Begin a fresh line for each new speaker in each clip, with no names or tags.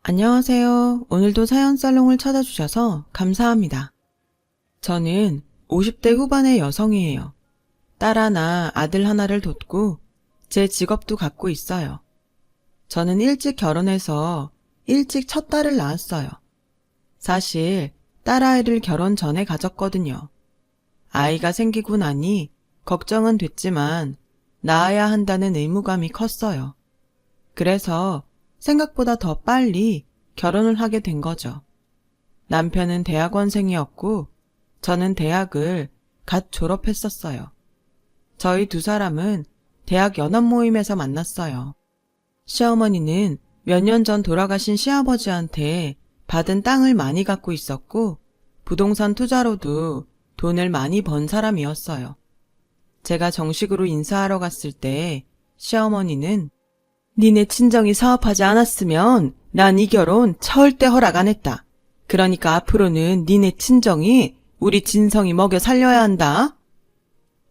안녕하세요. 오늘도 사연 살롱을 찾아주셔서 감사합니다. 저는 50대 후반의 여성이에요. 딸 하나, 아들 하나를 뒀고 제 직업도 갖고 있어요. 저는 일찍 결혼해서 일찍 첫 딸을 낳았어요. 사실 딸아이를 결혼 전에 가졌거든요. 아이가 생기고 나니 걱정은 됐지만 낳아야 한다는 의무감이 컸어요. 그래서 생각보다 더 빨리 결혼을 하게 된 거죠. 남편은 대학원생이었고 저는 대학을 갓 졸업했었어요. 저희 두 사람은 대학 연합 모임에서 만났어요. 시어머니는 몇 년 전 돌아가신 시아버지한테 받은 땅을 많이 갖고 있었고 부동산 투자로도 돈을 많이 번 사람이었어요. 제가 정식으로 인사하러 갔을 때 시어머니는 니네 친정이 사업하지 않았으면 난 이 결혼 절대 허락 안 했다. 그러니까 앞으로는 니네 친정이 우리 진성이 먹여 살려야 한다.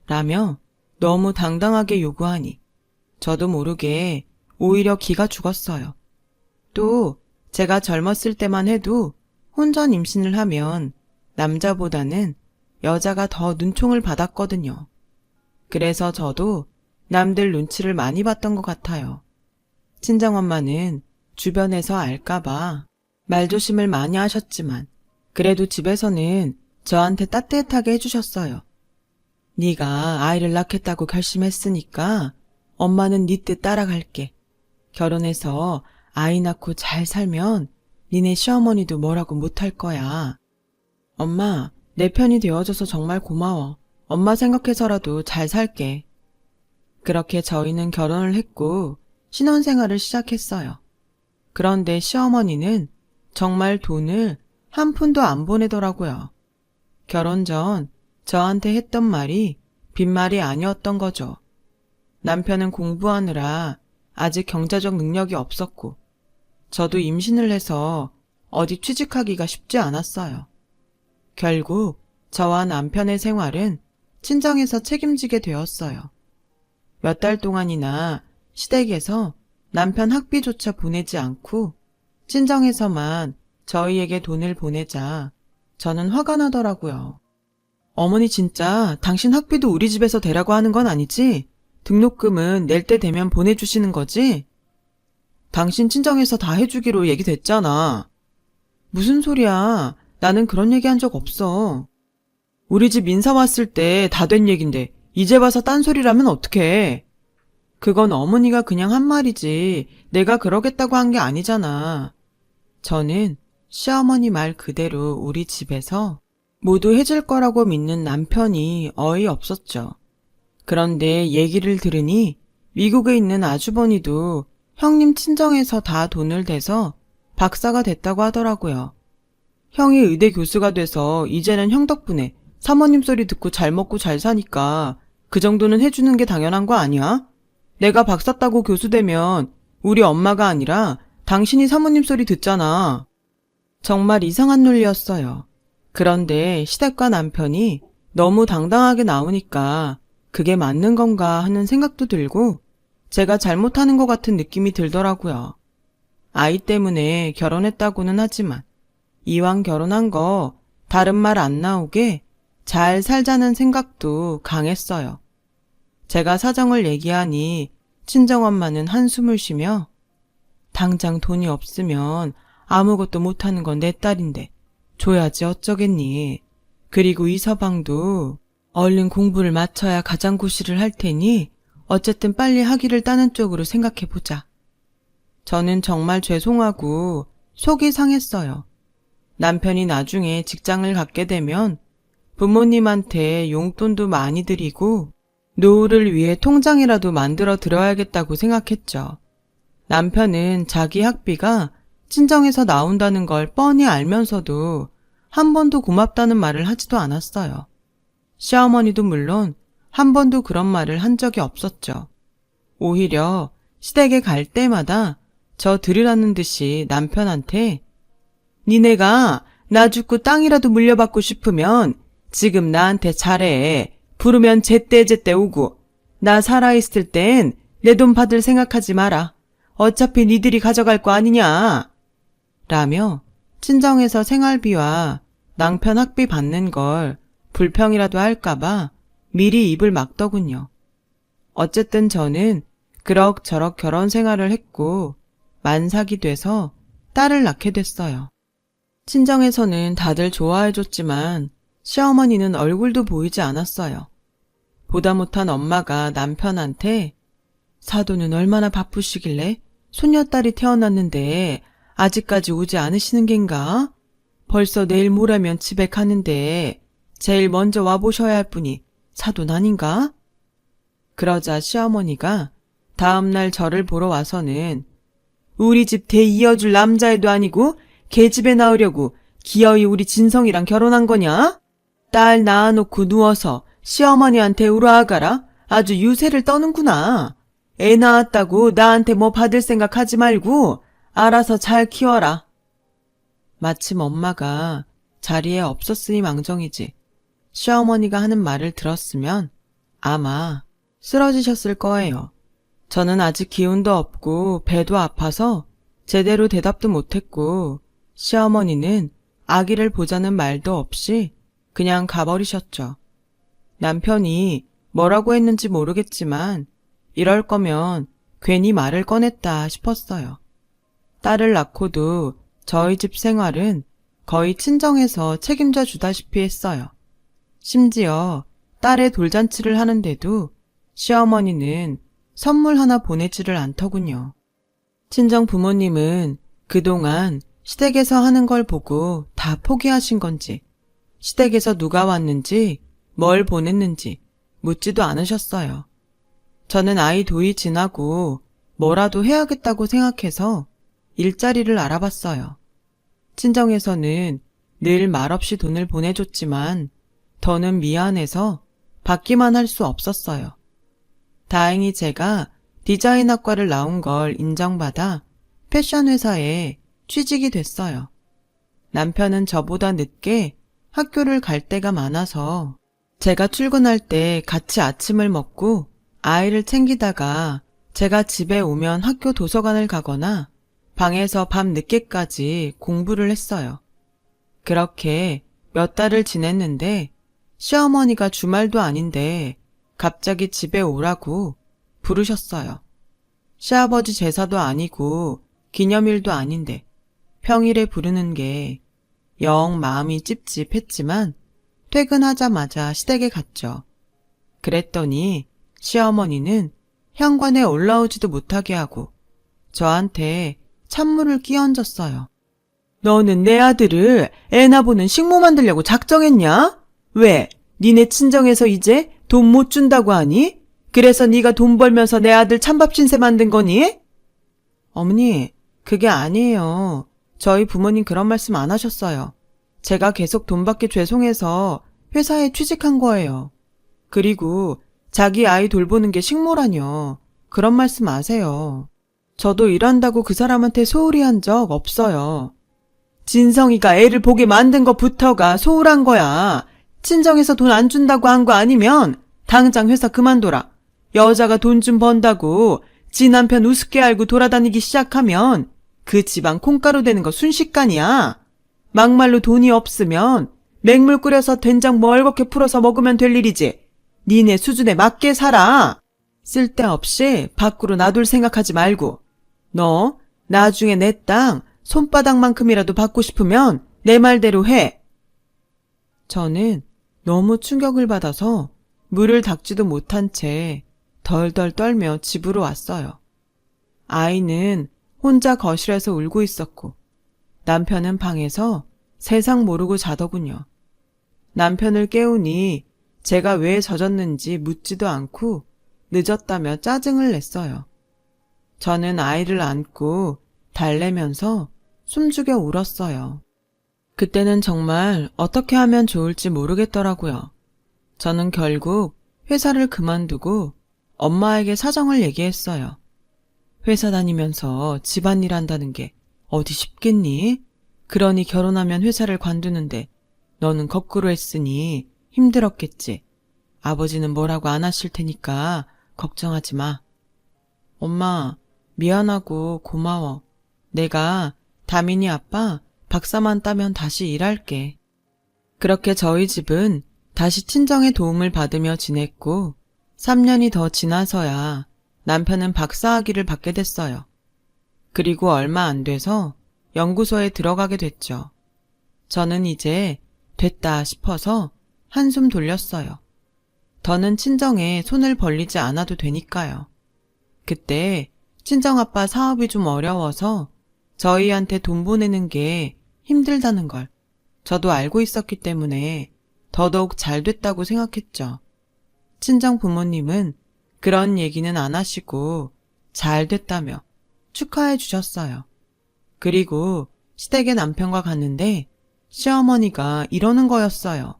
라며 너무 당당하게 요구하니 저도 모르게 오히려 기가 죽었어요. 또 제가 젊었을 때만 해도 혼전 임신을 하면 남자보다는 여자가 더 눈총을 받았거든요. 그래서 저도 남들 눈치를 많이 봤던 것 같아요. 친정엄마는 주변에서 알까봐 말조심을 많이 하셨지만 그래도 집에서는 저한테 따뜻하게 해주셨어요. 네가 아이를 낳겠다고 결심했으니까 엄마는 네 뜻 따라갈게. 결혼해서 아이 낳고 잘 살면 니네 시어머니도 뭐라고 못할 거야. 엄마, 내 편이 되어줘서 정말 고마워. 엄마 생각해서라도 잘 살게. 그렇게 저희는 결혼을 했고 신혼생활을 시작했어요. 그런데 시어머니는 정말 돈을 한 푼도 안 보내더라고요. 결혼 전 저한테 했던 말이 빈말이 아니었던 거죠. 남편은 공부하느라 아직 경제적 능력이 없었고 저도 임신을 해서 어디 취직하기가 쉽지 않았어요. 결국 저와 남편의 생활은 친정에서 책임지게 되었어요. 몇 달 동안이나 시댁에서 남편 학비조차 보내지 않고 친정에서만 저희에게 돈을 보내자 저는 화가 나더라고요. 어머니 진짜 당신 학비도 우리 집에서 대라고 하는 건 아니지? 등록금은 낼 때 되면 보내주시는 거지? 당신 친정에서 다 해주기로 얘기됐잖아. 무슨 소리야. 나는 그런 얘기한 적 없어. 우리 집 인사 왔을 때 다 된 얘긴데 이제 와서 딴소리라면 어떡해. 그건 어머니가 그냥 한 말이지 내가 그러겠다고 한 게 아니잖아. 저는 시어머니 말 그대로 우리 집에서 모두 해줄 거라고 믿는 남편이 어이없었죠. 그런데 얘기를 들으니 미국에 있는 아주버니도 형님 친정에서 다 돈을 대서 박사가 됐다고 하더라고요. 형이 의대 교수가 돼서 이제는 형 덕분에 사모님 소리 듣고 잘 먹고 잘 사니까 그 정도는 해주는 게 당연한 거 아니야? 내가 박사 따고 교수 되면 우리 엄마가 아니라 당신이 사모님 소리 듣잖아. 정말 이상한 논리였어요. 그런데 시댁과 남편이 너무 당당하게 나오니까 그게 맞는 건가 하는 생각도 들고 제가 잘못하는 것 같은 느낌이 들더라고요. 아이 때문에 결혼했다고는 하지만 이왕 결혼한 거 다른 말 안 나오게 잘 살자는 생각도 강했어요. 제가 사정을 얘기하니 친정엄마는 한숨을 쉬며 당장 돈이 없으면 아무것도 못하는 건 내 딸인데 줘야지 어쩌겠니. 그리고 이 서방도 얼른 공부를 마쳐야 가장고시를 할 테니 어쨌든 빨리 학위를 따는 쪽으로 생각해보자. 저는 정말 죄송하고 속이 상했어요. 남편이 나중에 직장을 갖게 되면 부모님한테 용돈도 많이 드리고 노후를 위해 통장이라도 만들어 들어야겠다고 생각했죠. 남편은 자기 학비가 친정에서 나온다는 걸 뻔히 알면서도 한 번도 고맙다는 말을 하지도 않았어요. 시어머니도 물론 한 번도 그런 말을 한 적이 없었죠. 오히려 시댁에 갈 때마다 저 들으라는 듯이 남편한테 니네가 나 죽고 땅이라도 물려받고 싶으면 지금 나한테 잘해. 부르면 제때제때 오고 나 살아있을 땐 내 돈 받을 생각하지 마라. 어차피 니들이 가져갈 거 아니냐. 라며 친정에서 생활비와 낭편 학비 받는 걸 불평이라도 할까봐 미리 입을 막더군요. 어쨌든 저는 그럭저럭 결혼 생활을 했고 만삭이 돼서 딸을 낳게 됐어요. 친정에서는 다들 좋아해줬지만 시어머니는 얼굴도 보이지 않았어요. 보다 못한 엄마가 남편한테 사돈은 얼마나 바쁘시길래 손녀딸이 태어났는데 아직까지 오지 않으시는 겐가? 벌써 내일 모레면 집에 가는데 제일 먼저 와보셔야 할 분이 사돈 아닌가? 그러자 시어머니가 다음날 저를 보러 와서는 우리 집 대 이어줄 남자애도 아니고 걔집에 나으려고 기어이 우리 진성이랑 결혼한 거냐? 딸 낳아놓고 누워서 시어머니한테 울어아가라. 아주 유세를 떠는구나. 애 낳았다고 나한테 뭐 받을 생각 하지 말고 알아서 잘 키워라. 마침 엄마가 자리에 없었으니 망정이지. 시어머니가 하는 말을 들었으면 아마 쓰러지셨을 거예요. 저는 아직 기운도 없고 배도 아파서 제대로 대답도 못했고 시어머니는 아기를 보자는 말도 없이 그냥 가버리셨죠. 남편이 뭐라고 했는지 모르겠지만 이럴 거면 괜히 말을 꺼냈다 싶었어요. 딸을 낳고도 저희 집 생활은 거의 친정에서 책임져 주다시피 했어요. 심지어 딸의 돌잔치를 하는데도 시어머니는 선물 하나 보내지를 않더군요. 친정 부모님은 그동안 시댁에서 하는 걸 보고 다 포기하신 건지 시댁에서 누가 왔는지 뭘 보냈는지 묻지도 않으셨어요. 저는 아이 도이 지나고 뭐라도 해야겠다고 생각해서 일자리를 알아봤어요. 친정에서는 늘 말없이 돈을 보내줬지만 더는 미안해서 받기만 할 수 없었어요. 다행히 제가 디자인학과를 나온 걸 인정받아 패션 회사에 취직이 됐어요. 남편은 저보다 늦게 학교를 갈 때가 많아서 제가 출근할 때 같이 아침을 먹고 아이를 챙기다가 제가 집에 오면 학교 도서관을 가거나 방에서 밤 늦게까지 공부를 했어요. 그렇게 몇 달을 지냈는데 시어머니가 주말도 아닌데 갑자기 집에 오라고 부르셨어요. 시아버지 제사도 아니고 기념일도 아닌데 평일에 부르는 게 영 마음이 찝찝했지만 퇴근하자마자 시댁에 갔죠. 그랬더니 시어머니는 현관에 올라오지도 못하게 하고 저한테 찬물을 끼얹었어요. 너는 내 아들을 애나 보는 식모 만들려고 작정했냐? 왜? 니네 친정에서 이제 돈 못 준다고 하니? 그래서 네가 돈 벌면서 내 아들 찬밥 신세 만든 거니? 어머니, 그게 아니에요. 저희 부모님 그런 말씀 안 하셨어요. 제가 계속 돈 받기 죄송해서 회사에 취직한 거예요. 그리고 자기 아이 돌보는 게 식모라뇨. 그런 말씀 마세요. 저도 일한다고 그 사람한테 소홀히 한 적 없어요. 진성이가 애를 보게 만든 것부터가 소홀한 거야. 친정에서 돈 안 준다고 한 거 아니면 당장 회사 그만둬라. 여자가 돈 좀 번다고 지 남편 우습게 알고 돌아다니기 시작하면 그 집안 콩가루 되는 거 순식간이야. 막말로 돈이 없으면 맹물 끓여서 된장 멀겋게 풀어서 먹으면 될 일이지. 니네 수준에 맞게 살아. 쓸데없이 밖으로 놔둘 생각하지 말고. 너 나중에 내 땅 손바닥만큼이라도 받고 싶으면 내 말대로 해. 저는 너무 충격을 받아서 물을 닦지도 못한 채 덜덜 떨며 집으로 왔어요. 아이는 혼자 거실에서 울고 있었고 남편은 방에서 세상 모르고 자더군요. 남편을 깨우니 제가 왜 젖었는지 묻지도 않고 늦었다며 짜증을 냈어요. 저는 아이를 안고 달래면서 숨죽여 울었어요. 그때는 정말 어떻게 하면 좋을지 모르겠더라고요. 저는 결국 회사를 그만두고 엄마에게 사정을 얘기했어요. 회사 다니면서 집안일 한다는 게 어디 쉽겠니? 그러니 결혼하면 회사를 관두는데 너는 거꾸로 했으니 힘들었겠지. 아버지는 뭐라고 안 하실 테니까 걱정하지 마. 엄마, 미안하고 고마워. 내가 다민이 아빠 박사만 따면 다시 일할게. 그렇게 저희 집은 다시 친정의 도움을 받으며 지냈고 3년이 더 지나서야 남편은 박사학위를 받게 됐어요. 그리고 얼마 안 돼서 연구소에 들어가게 됐죠. 저는 이제 됐다 싶어서 한숨 돌렸어요. 더는 친정에 손을 벌리지 않아도 되니까요. 그때 친정아빠 사업이 좀 어려워서 저희한테 돈 보내는 게 힘들다는 걸 저도 알고 있었기 때문에 더더욱 잘 됐다고 생각했죠. 친정 부모님은 그런 얘기는 안 하시고 잘 됐다며 축하해 주셨어요. 그리고 시댁의 남편과 갔는데 시어머니가 이러는 거였어요.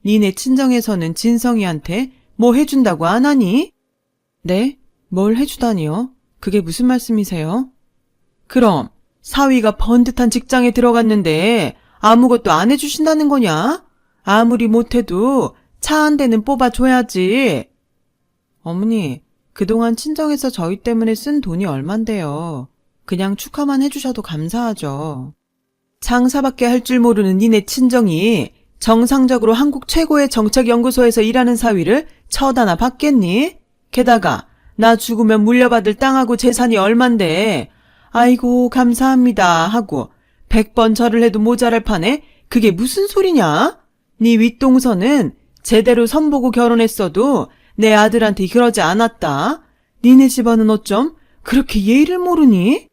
니네 친정에서는 진성이한테 뭐 해준다고 안 하니? 네? 뭘 해주다니요? 그게 무슨 말씀이세요? 그럼 사위가 번듯한 직장에 들어갔는데 아무것도 안 해주신다는 거냐? 아무리 못해도 차 한 대는 뽑아줘야지. 어머니, 그동안 친정에서 저희 때문에 쓴 돈이 얼만데요. 그냥 축하만 해주셔도 감사하죠. 장사밖에 할 줄 모르는 니네 친정이 정상적으로 한국 최고의 정책연구소에서 일하는 사위를 쳐다나 받겠니? 게다가 나 죽으면 물려받을 땅하고 재산이 얼만데 아이고 감사합니다 하고 100번 절을 해도 모자랄 판에 그게 무슨 소리냐? 네 윗동서는 제대로 선보고 결혼했어도 내 아들한테 그러지 않았다. 니네 집안은 어쩜 그렇게 예의를 모르니?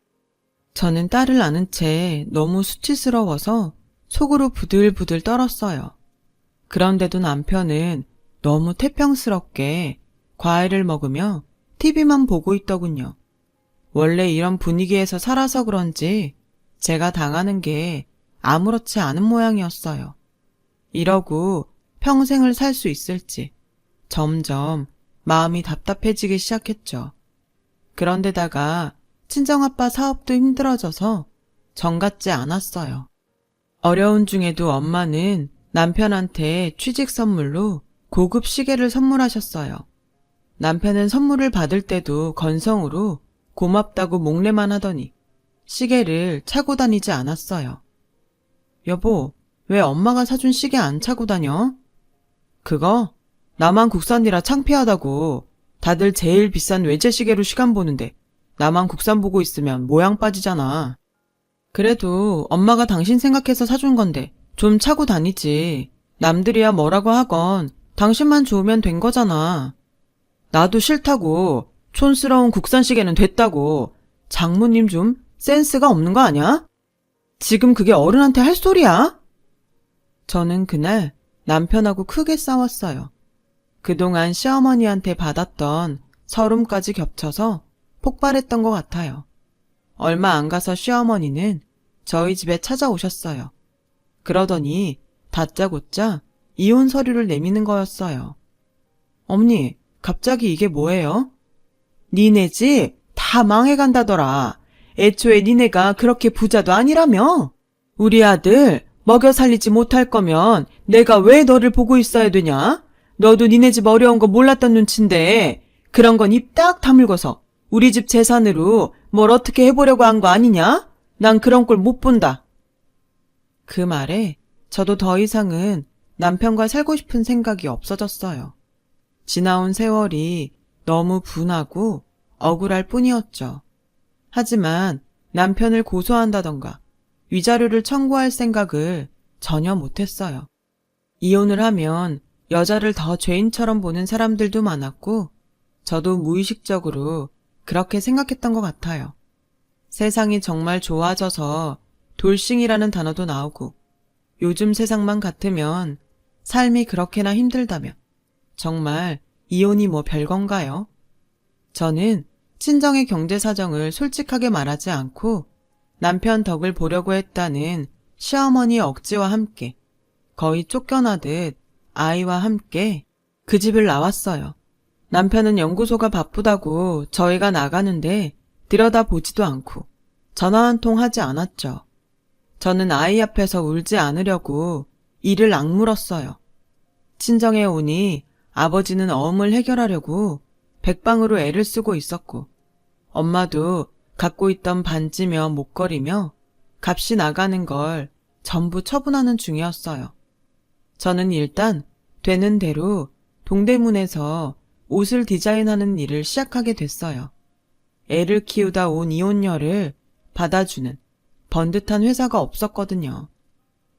저는 딸을 아는 채 너무 수치스러워서 속으로 부들부들 떨었어요. 그런데도 남편은 너무 태평스럽게 과일을 먹으며 TV만 보고 있더군요. 원래 이런 분위기에서 살아서 그런지 제가 당하는 게 아무렇지 않은 모양이었어요. 이러고 평생을 살 수 있을지 점점 마음이 답답해지기 시작했죠. 그런데다가 친정아빠 사업도 힘들어져서 정 같지 않았어요. 어려운 중에도 엄마는 남편한테 취직 선물로 고급 시계를 선물하셨어요. 남편은 선물을 받을 때도 건성으로 고맙다고 목례만 하더니 시계를 차고 다니지 않았어요. 여보, 왜 엄마가 사준 시계 안 차고 다녀? 그거 나만 국산이라 창피하다고. 다들 제일 비싼 외제 시계로 시간 보는데 나만 국산 보고 있으면 모양 빠지잖아. 그래도 엄마가 당신 생각해서 사준 건데 좀 차고 다니지. 남들이야 뭐라고 하건 당신만 좋으면 된 거잖아. 나도 싫다고. 촌스러운 국산 시계는 됐다고. 장모님 좀 센스가 없는 거 아니야? 지금 그게 어른한테 할 소리야? 저는 그날 남편하고 크게 싸웠어요. 그동안 시어머니한테 받았던 서름까지 겹쳐서 폭발했던 것 같아요. 얼마 안 가서 시어머니는 저희 집에 찾아오셨어요. 그러더니 다짜고짜 이혼 서류를 내미는 거였어요. 어머니, 갑자기 이게 뭐예요? 니네 집 다 망해간다더라. 애초에 니네가 그렇게 부자도 아니라며? 우리 아들 먹여 살리지 못할 거면 내가 왜 너를 보고 있어야 되냐? 너도 니네 집 어려운 거 몰랐던 눈치인데 그런 건 입 딱 다물고서 우리 집 재산으로 뭘 어떻게 해보려고 한 거 아니냐? 난 그런 꼴 못 본다. 그 말에 저도 더 이상은 남편과 살고 싶은 생각이 없어졌어요. 지나온 세월이 너무 분하고 억울할 뿐이었죠. 하지만 남편을 고소한다던가 위자료를 청구할 생각을 전혀 못했어요. 이혼을 하면 여자를 더 죄인처럼 보는 사람들도 많았고 저도 무의식적으로 그렇게 생각했던 것 같아요. 세상이 정말 좋아져서 돌싱이라는 단어도 나오고 요즘 세상만 같으면 삶이 그렇게나 힘들다면 정말 이혼이 뭐 별건가요? 저는 친정의 경제 사정을 솔직하게 말하지 않고 남편 덕을 보려고 했다는 시어머니의 억지와 함께 거의 쫓겨나듯 아이와 함께 그 집을 나왔어요. 남편은 연구소가 바쁘다고 저희가 나가는데 들여다보지도 않고 전화 한 통 하지 않았죠. 저는 아이 앞에서 울지 않으려고 이를 악물었어요. 친정에 오니 아버지는 어음을 해결하려고 백방으로 애를 쓰고 있었고 엄마도 갖고 있던 반지며 목걸이며 값이 나가는 걸 전부 처분하는 중이었어요. 저는 일단 되는 대로 동대문에서 옷을 디자인하는 일을 시작하게 됐어요. 애를 키우다 온 이혼녀를 받아주는 번듯한 회사가 없었거든요.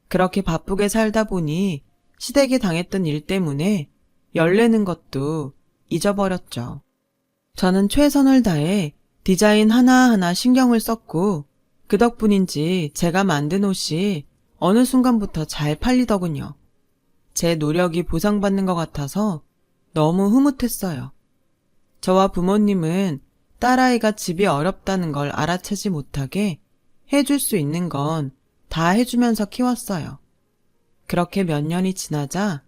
그렇게 바쁘게 살다 보니 시댁에 당했던 일 때문에 열내는 것도 잊어버렸죠. 저는 최선을 다해 디자인 하나하나 신경을 썼고 그 덕분인지 제가 만든 옷이 어느 순간부터 잘 팔리더군요. 제 노력이 보상받는 것 같아서 너무 흐뭇했어요. 저와 부모님은 딸아이가 집이 어렵다는 걸 알아채지 못하게 해줄 수 있는 건 다 해주면서 키웠어요. 그렇게 몇 년이 지나자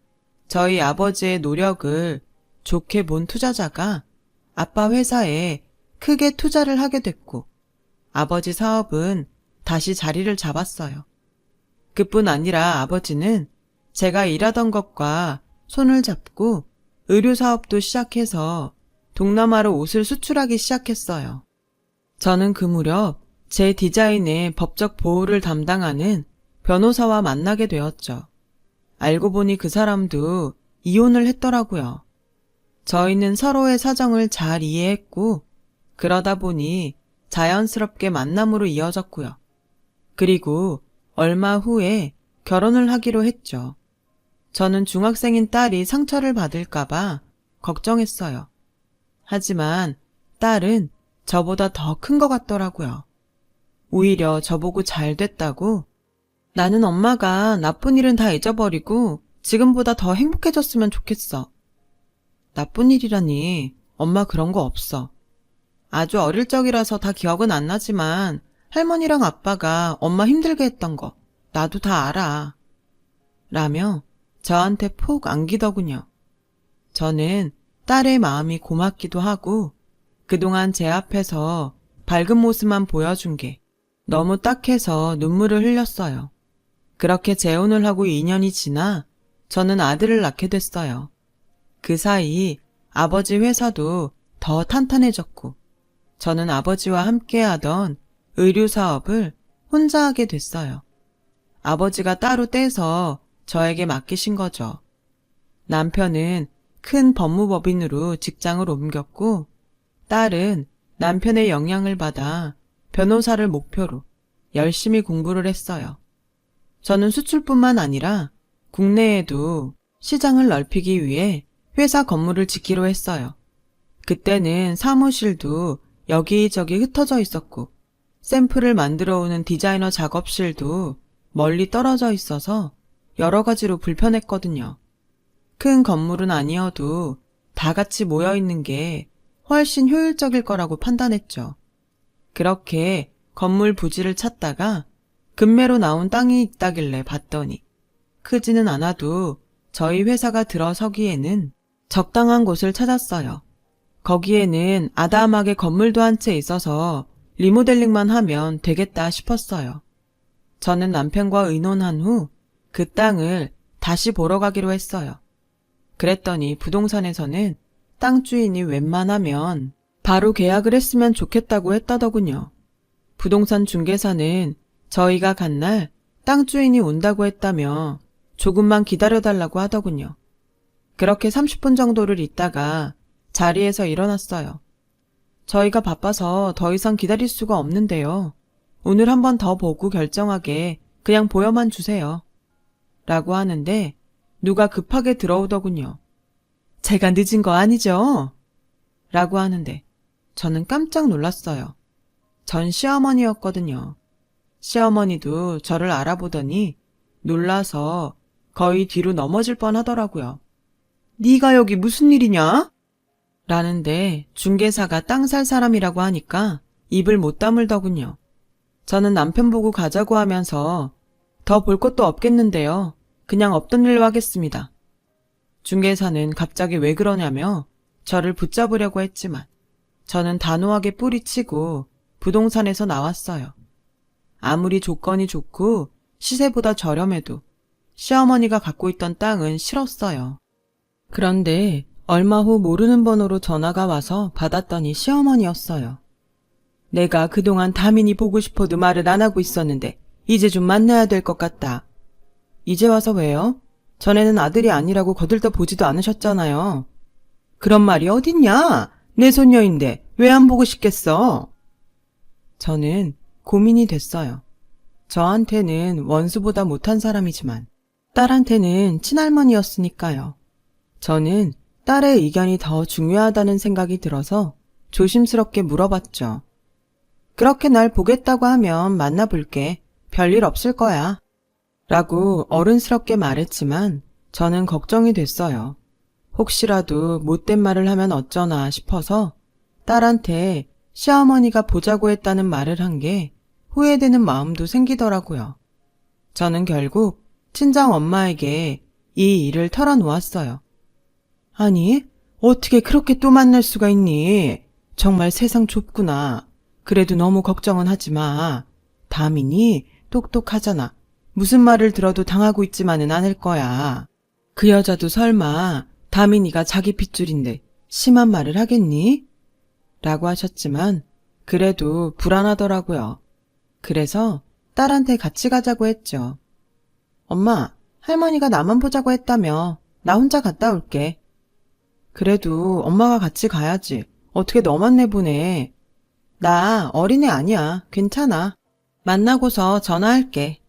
저희 아버지의 노력을 좋게 본 투자자가 아빠 회사에 크게 투자를 하게 됐고 아버지 사업은 다시 자리를 잡았어요. 그뿐 아니라 아버지는 제가 일하던 것과 손을 잡고 의류 사업도 시작해서 동남아로 옷을 수출하기 시작했어요. 저는 그 무렵 제 디자인의 법적 보호를 담당하는 변호사와 만나게 되었죠. 알고 보니 그 사람도 이혼을 했더라고요. 저희는 서로의 사정을 잘 이해했고 그러다 보니 자연스럽게 만남으로 이어졌고요. 그리고 얼마 후에 결혼을 하기로 했죠. 저는 중학생인 딸이 상처를 받을까봐 걱정했어요. 하지만 딸은 저보다 더 큰 것 같더라고요. 오히려 저보고 잘 됐다고 나는 엄마가 나쁜 일은 다 잊어버리고 지금보다 더 행복해졌으면 좋겠어. 나쁜 일이라니 엄마 그런 거 없어. 아주 어릴 적이라서 다 기억은 안 나지만 할머니랑 아빠가 엄마 힘들게 했던 거 나도 다 알아. 라며 저한테 폭 안기더군요. 저는 딸의 마음이 고맙기도 하고 그동안 제 앞에서 밝은 모습만 보여준 게 너무 딱해서 눈물을 흘렸어요. 그렇게 재혼을 하고 2년이 지나 저는 아들을 낳게 됐어요. 그 사이 아버지 회사도 더 탄탄해졌고 저는 아버지와 함께 하던 의류 사업을 혼자 하게 됐어요. 아버지가 따로 떼서 저에게 맡기신 거죠. 남편은 큰 법무법인으로 직장을 옮겼고 딸은 남편의 영향을 받아 변호사를 목표로 열심히 공부를 했어요. 저는 수출뿐만 아니라 국내에도 시장을 넓히기 위해 회사 건물을 짓기로 했어요. 그때는 사무실도 여기저기 흩어져 있었고 샘플을 만들어 오는 디자이너 작업실도 멀리 떨어져 있어서 여러 가지로 불편했거든요. 큰 건물은 아니어도 다 같이 모여 있는 게 훨씬 효율적일 거라고 판단했죠. 그렇게 건물 부지를 찾다가 급매로 나온 땅이 있다길래 봤더니 크지는 않아도 저희 회사가 들어서기에는 적당한 곳을 찾았어요. 거기에는 아담하게 건물도 한 채 있어서 리모델링만 하면 되겠다 싶었어요. 저는 남편과 의논한 후 그 땅을 다시 보러 가기로 했어요. 그랬더니 부동산에서는 땅 주인이 웬만하면 바로 계약을 했으면 좋겠다고 했다더군요. 부동산 중개사는 저희가 간 날 땅 주인이 온다고 했다며 조금만 기다려달라고 하더군요. 그렇게 30분 정도를 있다가 자리에서 일어났어요. 저희가 바빠서 더 이상 기다릴 수가 없는데요. 오늘 한 번 더 보고 결정하게 그냥 보여만 주세요. 라고 하는데 누가 급하게 들어오더군요. 제가 늦은 거 아니죠? 라고 하는데 저는 깜짝 놀랐어요. 전 시어머니였거든요. 시어머니도 저를 알아보더니 놀라서 거의 뒤로 넘어질 뻔하더라고요. 네가 여기 무슨 일이냐? 라는데 중개사가 땅 살 사람이라고 하니까 입을 못 다물더군요. 저는 남편 보고 가자고 하면서 더 볼 것도 없겠는데요. 그냥 없던 일로 하겠습니다. 중개사는 갑자기 왜 그러냐며 저를 붙잡으려고 했지만 저는 단호하게 뿌리치고 부동산에서 나왔어요. 아무리 조건이 좋고 시세보다 저렴해도 시어머니가 갖고 있던 땅은 싫었어요. 그런데 얼마 후 모르는 번호로 전화가 와서 받았더니 시어머니였어요. 내가 그동안 다민이 보고 싶어도 말을 안 하고 있었는데 이제 좀 만나야 될 것 같다. 이제 와서 왜요? 전에는 아들이 아니라고 거들떠 보지도 않으셨잖아요. 그런 말이 어딨냐? 내 손녀인데 왜 안 보고 싶겠어? 저는 고민이 됐어요. 저한테는 원수보다 못한 사람이지만 딸한테는 친할머니였으니까요. 저는 딸의 의견이 더 중요하다는 생각이 들어서 조심스럽게 물어봤죠. 그렇게 날 보겠다고 하면 만나볼게. 별일 없을 거야. 라고 어른스럽게 말했지만 저는 걱정이 됐어요. 혹시라도 못된 말을 하면 어쩌나 싶어서 딸한테 시어머니가 보자고 했다는 말을 한 게 후회되는 마음도 생기더라고요. 저는 결국 친정 엄마에게 이 일을 털어놓았어요. 아니, 어떻게 그렇게 또 만날 수가 있니? 정말 세상 좁구나. 그래도 너무 걱정은 하지 마. 다민이 똑똑하잖아. 무슨 말을 들어도 당하고 있지만은 않을 거야. 그 여자도 설마 다민이가 자기 핏줄인데 심한 말을 하겠니? 라고 하셨지만 그래도 불안하더라고요. 그래서 딸한테 같이 가자고 했죠. 엄마, 할머니가 나만 보자고 했다며. 나 혼자 갔다 올게. 그래도 엄마가 같이 가야지. 어떻게 너만 내보내. 나 어린애 아니야. 괜찮아. 만나고서 전화할게.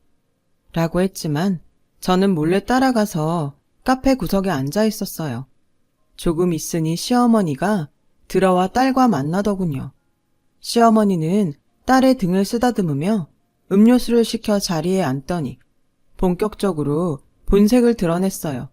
라고 했지만 저는 몰래 따라가서 카페 구석에 앉아 있었어요. 조금 있으니 시어머니가 들어와 딸과 만나더군요. 시어머니는 딸의 등을 쓰다듬으며 음료수를 시켜 자리에 앉더니 본격적으로 본색을 드러냈어요.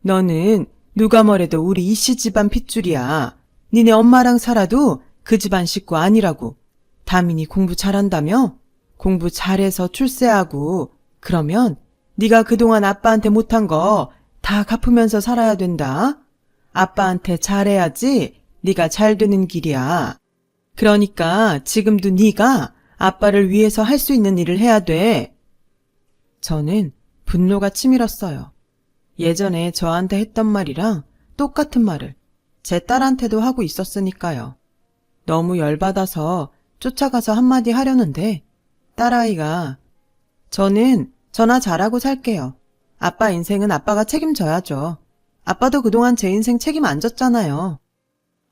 너는 누가 뭐래도 우리 이씨 집안 핏줄이야. 니네 엄마랑 살아도 그 집안 식구 아니라고. 다민이 공부 잘한다며? 공부 잘해서 출세하고 그러면 네가 그동안 아빠한테 못한 거 다 갚으면서 살아야 된다. 아빠한테 잘해야지 네가 잘 되는 길이야. 그러니까 지금도 네가 아빠를 위해서 할 수 있는 일을 해야 돼. 저는 분노가 치밀었어요. 예전에 저한테 했던 말이랑 똑같은 말을 제 딸한테도 하고 있었으니까요. 너무 열받아서 쫓아가서 한마디 하려는데 딸아이가 저는 전화 잘하고 살게요. 아빠 인생은 아빠가 책임져야죠. 아빠도 그동안 제 인생 책임 안 졌잖아요.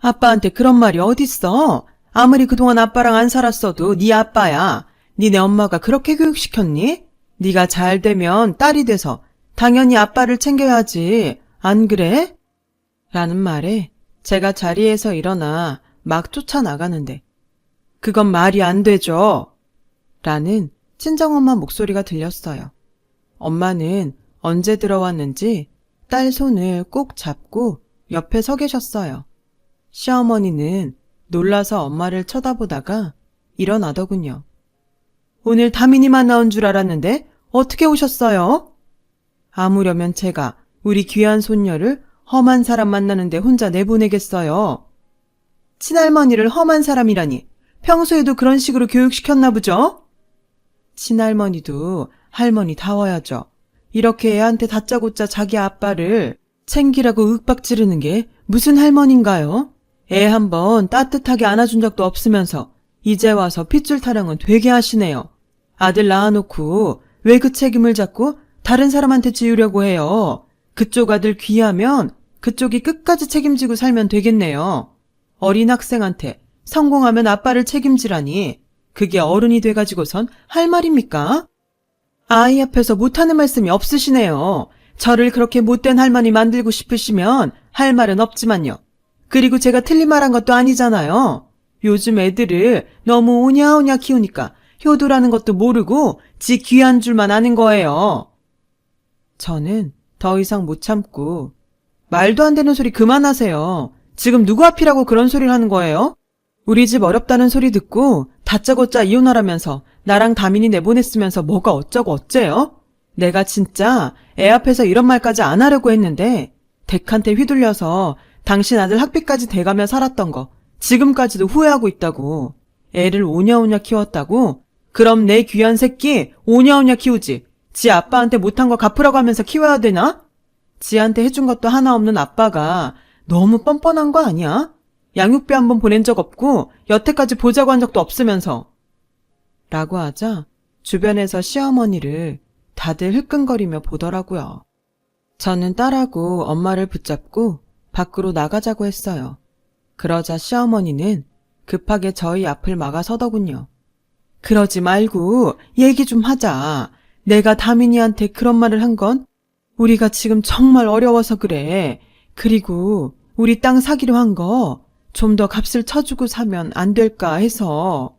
아빠한테 그런 말이 어딨어? 아무리 그동안 아빠랑 안 살았어도 네 아빠야. 니네 엄마가 그렇게 교육시켰니? 네가 잘 되면 딸이 돼서 당연히 아빠를 챙겨야지. 안 그래? 라는 말에 제가 자리에서 일어나 막 쫓아나가는데 그건 말이 안 되죠. 라는 친정엄마 목소리가 들렸어요. 엄마는 언제 들어왔는지 딸 손을 꼭 잡고 옆에 서 계셨어요. 시어머니는 놀라서 엄마를 쳐다보다가 일어나더군요. 오늘 다민이만 나온 줄 알았는데 어떻게 오셨어요? 아무려면 제가 우리 귀한 손녀를 험한 사람 만나는데 혼자 내보내겠어요. 친할머니를 험한 사람이라니 평소에도 그런 식으로 교육시켰나 보죠? 친할머니도 할머니 다워야죠. 이렇게 애한테 다짜고짜 자기 아빠를 챙기라고 윽박 지르는 게 무슨 할머니인가요? 애 한번 따뜻하게 안아준 적도 없으면서 이제 와서 핏줄 타령은 되게 하시네요. 아들 낳아놓고 왜 그 책임을 잡고 다른 사람한테 지우려고 해요. 그쪽 아들 귀하면 그쪽이 끝까지 책임지고 살면 되겠네요. 어린 학생한테 성공하면 아빠를 책임지라니 그게 어른이 돼가지고선 할 말입니까? 아이 앞에서 못하는 말씀이 없으시네요. 저를 그렇게 못된 할머니 만들고 싶으시면 할 말은 없지만요. 그리고 제가 틀린 말한 것도 아니잖아요. 요즘 애들을 너무 오냐오냐 키우니까 효도라는 것도 모르고 지 귀한 줄만 아는 거예요. 저는 더 이상 못 참고 말도 안 되는 소리 그만하세요. 지금 누구 앞이라고 그런 소리를 하는 거예요? 우리 집 어렵다는 소리 듣고 다짜고짜 이혼하라면서 나랑 다민이 내보냈으면서 뭐가 어쩌고 어째요? 내가 진짜 애 앞에서 이런 말까지 안 하려고 했는데 댁한테 휘둘려서 당신 아들 학비까지 대가며 살았던 거 지금까지도 후회하고 있다고. 애를 오냐오냐 키웠다고? 그럼 내 귀한 새끼 오냐오냐 키우지. 지 아빠한테 못한 거 갚으라고 하면서 키워야 되나? 지한테 해준 것도 하나 없는 아빠가 너무 뻔뻔한 거 아니야? 양육비 한 번 보낸 적 없고 여태까지 보자고 한 적도 없으면서. 라고 하자 주변에서 시어머니를 다들 흘끈거리며 보더라고요. 저는 딸하고 엄마를 붙잡고 밖으로 나가자고 했어요. 그러자 시어머니는 급하게 저희 앞을 막아서더군요. 그러지 말고 얘기 좀 하자. 내가 다민이한테 그런 말을 한 건 우리가 지금 정말 어려워서 그래. 그리고 우리 땅 사기로 한 거 좀 더 값을 쳐주고 사면 안 될까 해서.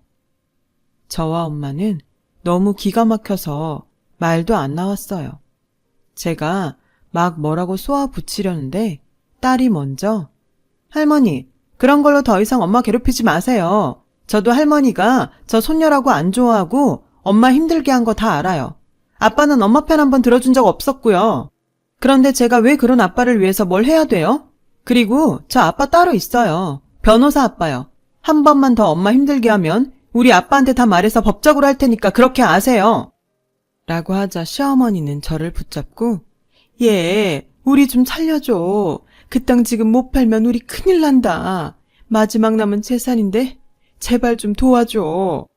저와 엄마는 너무 기가 막혀서 말도 안 나왔어요. 제가 막 뭐라고 쏘아 붙이려는데 딸이 먼저 할머니, 그런 걸로 더 이상 엄마 괴롭히지 마세요. 저도 할머니가 저 손녀라고 안 좋아하고 엄마 힘들게 한 거 다 알아요. 아빠는 엄마 편 한번 들어준 적 없었고요. 그런데 제가 왜 그런 아빠를 위해서 뭘 해야 돼요? 그리고 저 아빠 따로 있어요. 변호사 아빠요. 한 번만 더 엄마 힘들게 하면 우리 아빠한테 다 말해서 법적으로 할 테니까 그렇게 아세요. 라고 하자 시어머니는 저를 붙잡고 얘, 우리 좀 살려줘. 그 땅 지금 못 팔면 우리 큰일 난다. 마지막 남은 재산인데 제발 좀 도와줘.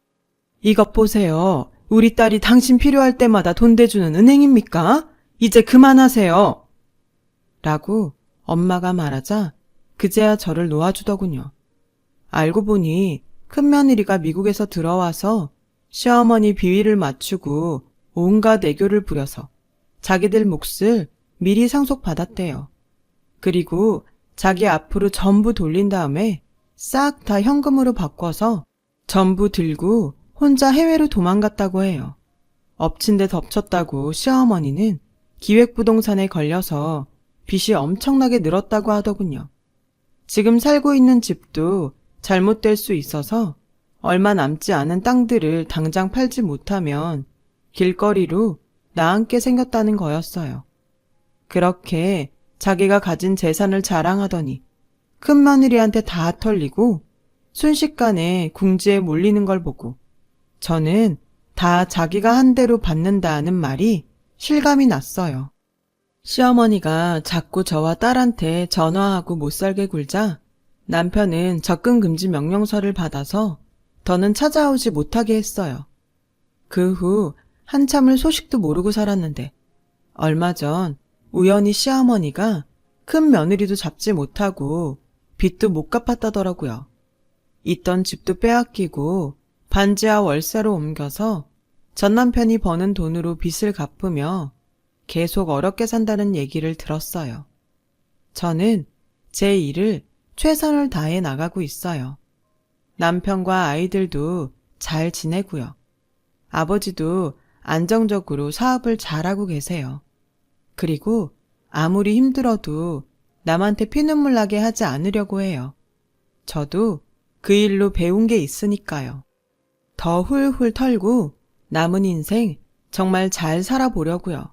이것 보세요. 우리 딸이 당신 필요할 때마다 돈 대주는 은행입니까? 이제 그만하세요. 라고 엄마가 말하자 그제야 저를 놓아주더군요. 알고 보니 큰며느리가 미국에서 들어와서 시어머니 비위를 맞추고 온갖 애교를 부려서 자기들 몫을 미리 상속받았대요. 그리고 자기 앞으로 전부 돌린 다음에 싹 다 현금으로 바꿔서 전부 들고 혼자 해외로 도망갔다고 해요. 엎친 데 덮쳤다고 시어머니는 기획부동산에 걸려서 빚이 엄청나게 늘었다고 하더군요. 지금 살고 있는 집도 잘못될 수 있어서 얼마 남지 않은 땅들을 당장 팔지 못하면 길거리로 나앉게 생겼다는 거였어요. 그렇게 자기가 가진 재산을 자랑하더니 큰며느리한테 다 털리고 순식간에 궁지에 몰리는 걸 보고 저는 다 자기가 한 대로 받는다는 말이 실감이 났어요. 시어머니가 자꾸 저와 딸한테 전화하고 못살게 굴자 남편은 접근 금지 명령서를 받아서 더는 찾아오지 못하게 했어요. 그 후 한참을 소식도 모르고 살았는데 얼마 전 우연히 시어머니가 큰 며느리도 잡지 못하고 빚도 못 갚았다더라고요. 있던 집도 빼앗기고 반지하 월세로 옮겨서 전 남편이 버는 돈으로 빚을 갚으며 계속 어렵게 산다는 얘기를 들었어요. 저는 제 일을 최선을 다해 나가고 있어요. 남편과 아이들도 잘 지내고요. 아버지도 안정적으로 사업을 잘하고 계세요. 그리고 아무리 힘들어도 남한테 피눈물 나게 하지 않으려고 해요. 저도 그 일로 배운 게 있으니까요. 더 훌훌 털고 남은 인생 정말 잘 살아보려고요.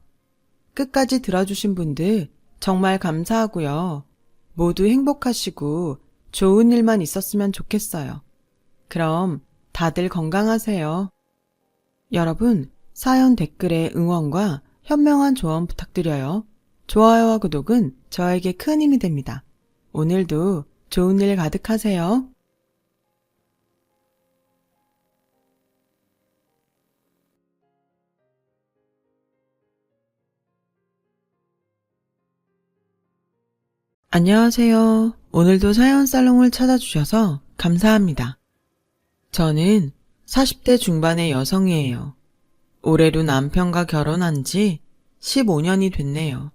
끝까지 들어주신 분들 정말 감사하고요. 모두 행복하시고 좋은 일만 있었으면 좋겠어요. 그럼 다들 건강하세요. 여러분, 사연 댓글에 응원과 현명한 조언 부탁드려요. 좋아요와 구독은 저에게 큰 힘이 됩니다. 오늘도 좋은 일 가득하세요. 안녕하세요. 오늘도 사연 살롱을 찾아주셔서 감사합니다. 저는 40대 중반의 여성이에요. 올해로 남편과 결혼한 지 15년이 됐네요.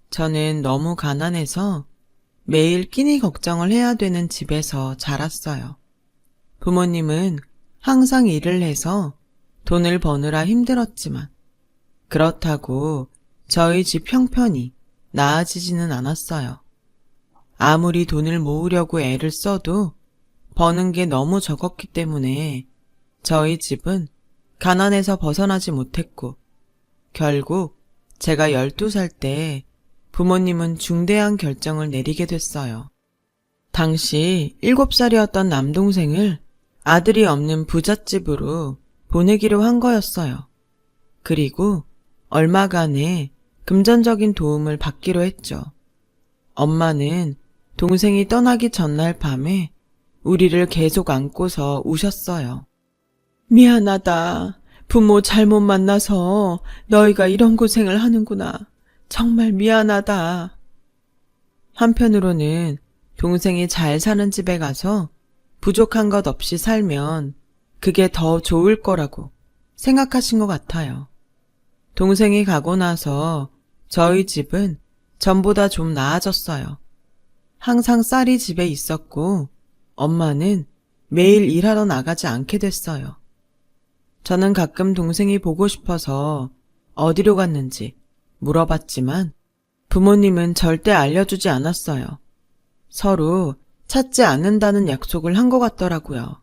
저는 너무 가난해서 매일 끼니 걱정을 해야 되는 집에서 자랐어요. 부모님은 항상 일을 해서 돈을 버느라 힘들었지만 그렇다고 저희 집 형편이 나아지지는 않았어요. 아무리 돈을 모으려고 애를 써도 버는 게 너무 적었기 때문에 저희 집은 가난에서 벗어나지 못했고 결국 제가 12살 때 부모님은 중대한 결정을 내리게 됐어요. 당시 7살이었던 남동생을 아들이 없는 부잣집으로 보내기로 한 거였어요. 그리고 얼마간의 금전적인 도움을 받기로 했죠. 엄마는 동생이 떠나기 전날 밤에 우리를 계속 안고서 우셨어요. 미안하다. 부모 잘못 만나서 너희가 이런 고생을 하는구나. 정말 미안하다. 한편으로는 동생이 잘 사는 집에 가서 부족한 것 없이 살면 그게 더 좋을 거라고 생각하신 것 같아요. 동생이 가고 나서 저희 집은 전보다 좀 나아졌어요. 항상 쌀이 집에 있었고 엄마는 매일 일하러 나가지 않게 됐어요. 저는 가끔 동생이 보고 싶어서 어디로 갔는지 물어봤지만 부모님은 절대 알려주지 않았어요. 서로 찾지 않는다는 약속을 한 것 같더라고요.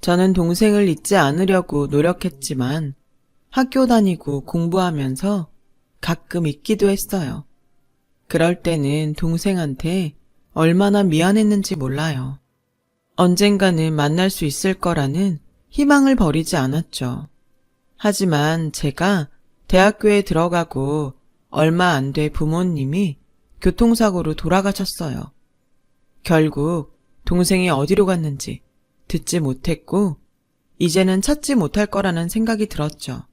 저는 동생을 잊지 않으려고 노력했지만 학교 다니고 공부하면서 가끔 잊기도 했어요. 그럴 때는 동생한테 얼마나 미안했는지 몰라요. 언젠가는 만날 수 있을 거라는 희망을 버리지 않았죠. 하지만 제가 대학교에 들어가고 얼마 안 돼 부모님이 교통사고로 돌아가셨어요. 결국 동생이 어디로 갔는지 듣지 못했고 이제는 찾지 못할 거라는 생각이 들었죠.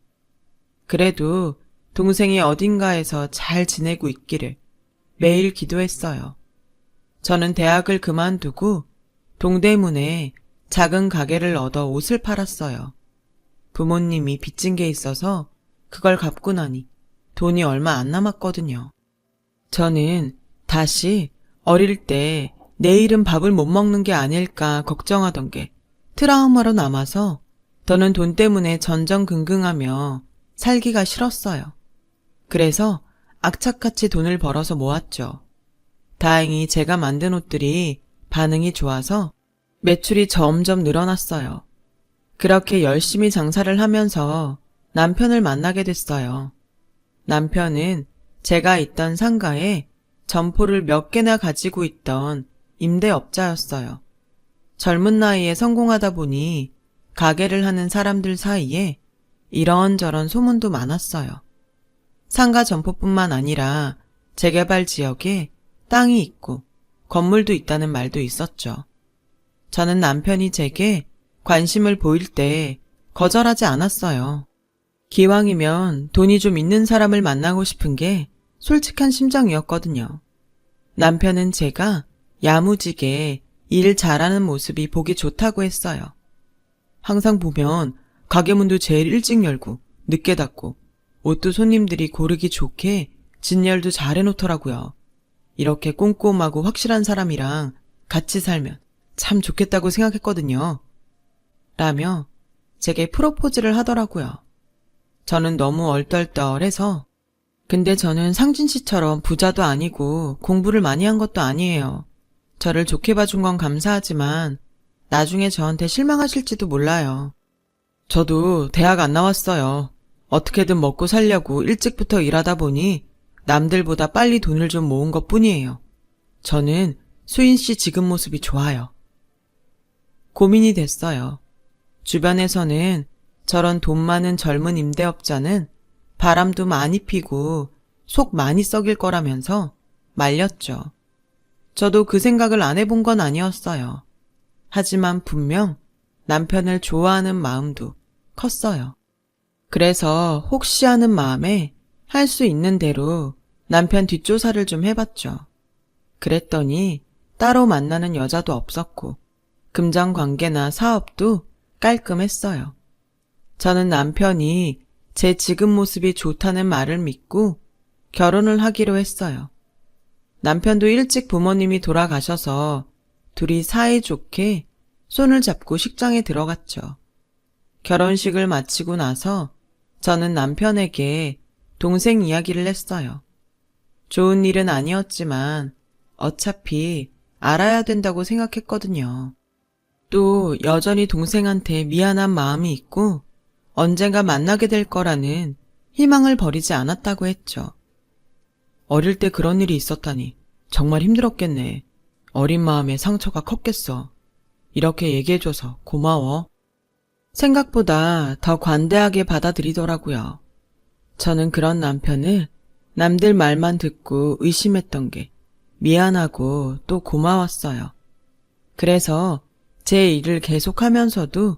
그래도 동생이 어딘가에서 잘 지내고 있기를 매일 기도했어요. 저는 대학을 그만두고 동대문에 작은 가게를 얻어 옷을 팔았어요. 부모님이 빚진 게 있어서 그걸 갚고 나니 돈이 얼마 안 남았거든요. 저는 다시 어릴 때 내일은 밥을 못 먹는 게 아닐까 걱정하던 게 트라우마로 남아서 더는 돈 때문에 전전긍긍하며 살기가 싫었어요. 그래서 악착같이 돈을 벌어서 모았죠. 다행히 제가 만든 옷들이 반응이 좋아서 매출이 점점 늘어났어요. 그렇게 열심히 장사를 하면서 남편을 만나게 됐어요. 남편은 제가 있던 상가에 점포를 몇 개나 가지고 있던 임대업자였어요. 젊은 나이에 성공하다 보니 가게를 하는 사람들 사이에 이런저런 소문도 많았어요. 상가 점포뿐만 아니라 재개발 지역에 땅이 있고 건물도 있다는 말도 있었죠. 저는 남편이 제게 관심을 보일 때 거절하지 않았어요. 기왕이면 돈이 좀 있는 사람을 만나고 싶은 게 솔직한 심정이었거든요. 남편은 제가 야무지게 일 잘하는 모습이 보기 좋다고 했어요. 항상 보면 가게 문도 제일 일찍 열고 늦게 닫고 옷도 손님들이 고르기 좋게 진열도 잘 해놓더라고요. 이렇게 꼼꼼하고 확실한 사람이랑 같이 살면 참 좋겠다고 생각했거든요. 라며 제게 프로포즈를 하더라고요. 저는 너무 얼떨떨해서 근데 저는 상진 씨처럼 부자도 아니고 공부를 많이 한 것도 아니에요. 저를 좋게 봐준 건 감사하지만 나중에 저한테 실망하실지도 몰라요. 저도 대학 안 나왔어요. 어떻게든 먹고 살려고 일찍부터 일하다 보니 남들보다 빨리 돈을 좀 모은 것 뿐이에요. 저는 수인 씨 지금 모습이 좋아요. 고민이 됐어요. 주변에서는 저런 돈 많은 젊은 임대업자는 바람도 많이 피고 속 많이 썩일 거라면서 말렸죠. 저도 그 생각을 안 해본 건 아니었어요. 하지만 분명 남편을 좋아하는 마음도 컸어요. 그래서 혹시 하는 마음에 할 수 있는 대로 남편 뒷조사를 좀 해봤죠. 그랬더니 따로 만나는 여자도 없었고 금전관계나 사업도 깔끔했어요. 저는 남편이 제 지금 모습이 좋다는 말을 믿고 결혼을 하기로 했어요. 남편도 일찍 부모님이 돌아가셔서 둘이 사이좋게 손을 잡고 식장에 들어갔죠. 결혼식을 마치고 나서 저는 남편에게 동생 이야기를 했어요. 좋은 일은 아니었지만 어차피 알아야 된다고 생각했거든요. 또 여전히 동생한테 미안한 마음이 있고 언젠가 만나게 될 거라는 희망을 버리지 않았다고 했죠. 어릴 때 그런 일이 있었다니 정말 힘들었겠네. 어린 마음에 상처가 컸겠어. 이렇게 얘기해줘서 고마워. 생각보다 더 관대하게 받아들이더라고요. 저는 그런 남편을 남들 말만 듣고 의심했던 게 미안하고 또 고마웠어요. 그래서 제 일을 계속하면서도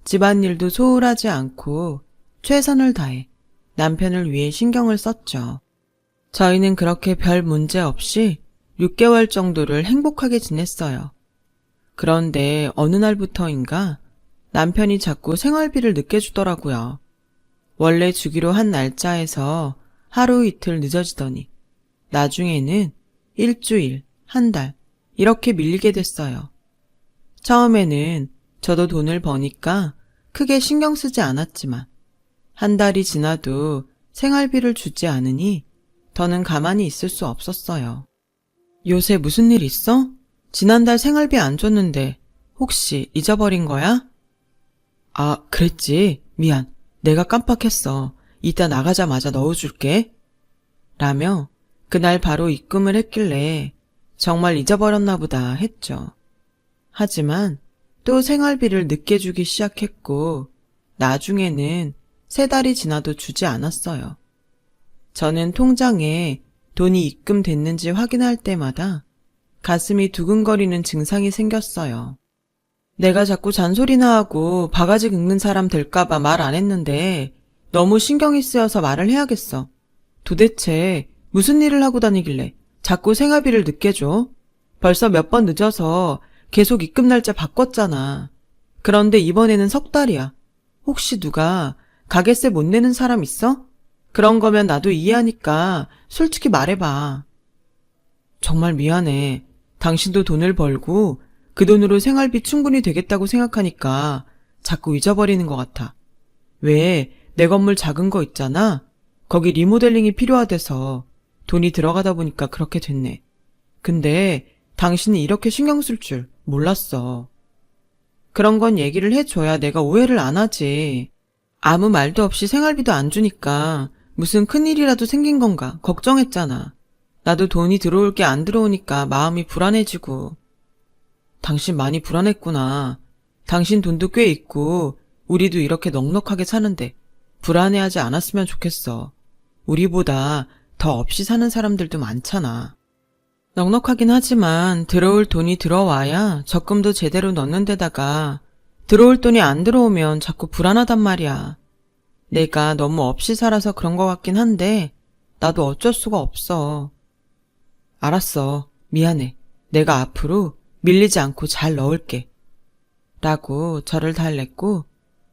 집안일도 소홀하지 않고 최선을 다해 남편을 위해 신경을 썼죠. 저희는 그렇게 별 문제 없이 6개월 정도를 행복하게 지냈어요. 그런데 어느 날부터인가 남편이 자꾸 생활비를 늦게 주더라고요. 원래 주기로 한 날짜에서 하루 이틀 늦어지더니 나중에는 일주일, 한 달 이렇게 밀리게 됐어요. 처음에는 저도 돈을 버니까 크게 신경 쓰지 않았지만 한 달이 지나도 생활비를 주지 않으니 더는 가만히 있을 수 없었어요. 요새 무슨 일 있어? 지난달 생활비 안 줬는데 혹시 잊어버린 거야? 아, 그랬지. 미안. 내가 깜빡했어. 이따 나가자마자 넣어줄게. 라며 그날 바로 입금을 했길래 정말 잊어버렸나 보다 했죠. 하지만 또 생활비를 늦게 주기 시작했고 나중에는 3달이 지나도 주지 않았어요. 저는 통장에 돈이 입금됐는지 확인할 때마다 가슴이 두근거리는 증상이 생겼어요. 내가 자꾸 잔소리나 하고 바가지 긁는 사람 될까봐 말 안 했는데 너무 신경이 쓰여서 말을 해야겠어. 도대체 무슨 일을 하고 다니길래 자꾸 생활비를 늦게 줘? 벌써 몇 번 늦어서 계속 입금 날짜 바꿨잖아. 그런데 이번에는 3달이야. 혹시 누가 가게세 못 내는 사람 있어? 그런 거면 나도 이해하니까 솔직히 말해봐. 정말 미안해. 당신도 돈을 벌고 그 돈으로 생활비 충분히 되겠다고 생각하니까 자꾸 잊어버리는 것 같아. 왜 내 건물 작은 거 있잖아. 거기 리모델링이 필요하대서 돈이 들어가다 보니까 그렇게 됐네. 근데 당신이 이렇게 신경 쓸 줄 몰랐어. 그런 건 얘기를 해줘야 내가 오해를 안 하지. 아무 말도 없이 생활비도 안 주니까 무슨 큰일이라도 생긴 건가 걱정했잖아. 나도 돈이 들어올 게 안 들어오니까 마음이 불안해지고. 당신 많이 불안했구나. 당신 돈도 꽤 있고 우리도 이렇게 넉넉하게 사는데 불안해하지 않았으면 좋겠어. 우리보다 더 없이 사는 사람들도 많잖아. 넉넉하긴 하지만 들어올 돈이 들어와야 적금도 제대로 넣는 데다가 들어올 돈이 안 들어오면 자꾸 불안하단 말이야. 내가 너무 없이 살아서 그런 것 같긴 한데 나도 어쩔 수가 없어. 알았어. 미안해. 내가 앞으로 밀리지 않고 잘 넣을게. 라고 저를 달랬고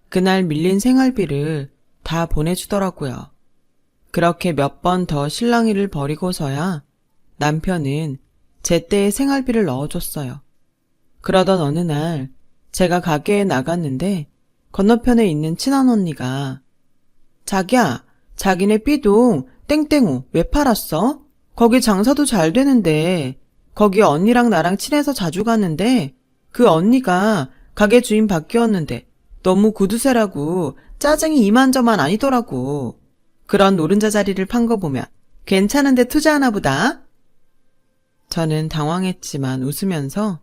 그날 밀린 생활비를 다 보내주더라고요. 그렇게 몇 번 더 실랑이를 벌이고서야 남편은 제때에 생활비를 넣어줬어요. 그러던 어느 날 제가 가게에 나갔는데 건너편에 있는 친한 언니가 자기야, 자기네 B동 땡땡호 왜 팔았어? 거기 장사도 잘 되는데 거기 언니랑 나랑 친해서 자주 가는데 그 언니가 가게 주인 바뀌었는데 너무 구두쇠라고 짜증이 이만저만 아니더라고. 그런 노른자 자리를 판 거 보면 괜찮은데 투자하나 보다. 저는 당황했지만 웃으면서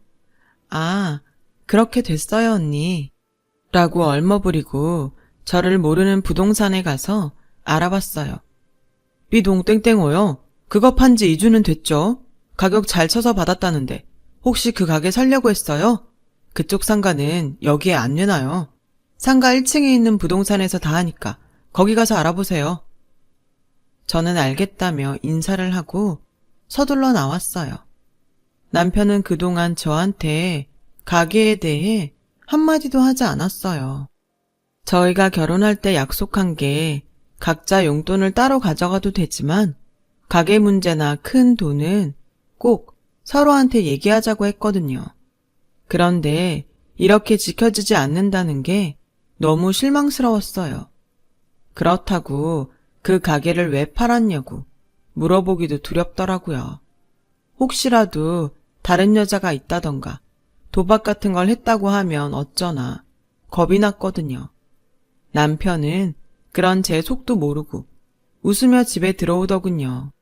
아, 그렇게 됐어요 언니. 라고 얼머부리고 저를 모르는 부동산에 가서 알아봤어요. B동 땡땡호요? 그거 판 지 2주는 됐죠? 가격 잘 쳐서 받았다는데 혹시 그 가게 살려고 했어요? 그쪽 상가는 여기에 안 내놔요. 상가 1층에 있는 부동산에서 다 하니까 거기 가서 알아보세요. 저는 알겠다며 인사를 하고 서둘러 나왔어요. 남편은 그동안 저한테 가게에 대해 한마디도 하지 않았어요. 저희가 결혼할 때 약속한 게 각자 용돈을 따로 가져가도 되지만 가게 문제나 큰 돈은 꼭 서로한테 얘기하자고 했거든요. 그런데 이렇게 지켜지지 않는다는 게 너무 실망스러웠어요. 그렇다고 그 가게를 왜 팔았냐고 물어보기도 두렵더라고요. 혹시라도 다른 여자가 있다던가 도박 같은 걸 했다고 하면 어쩌나 겁이 났거든요. 남편은 그런 제 속도 모르고 웃으며 집에 들어오더군요.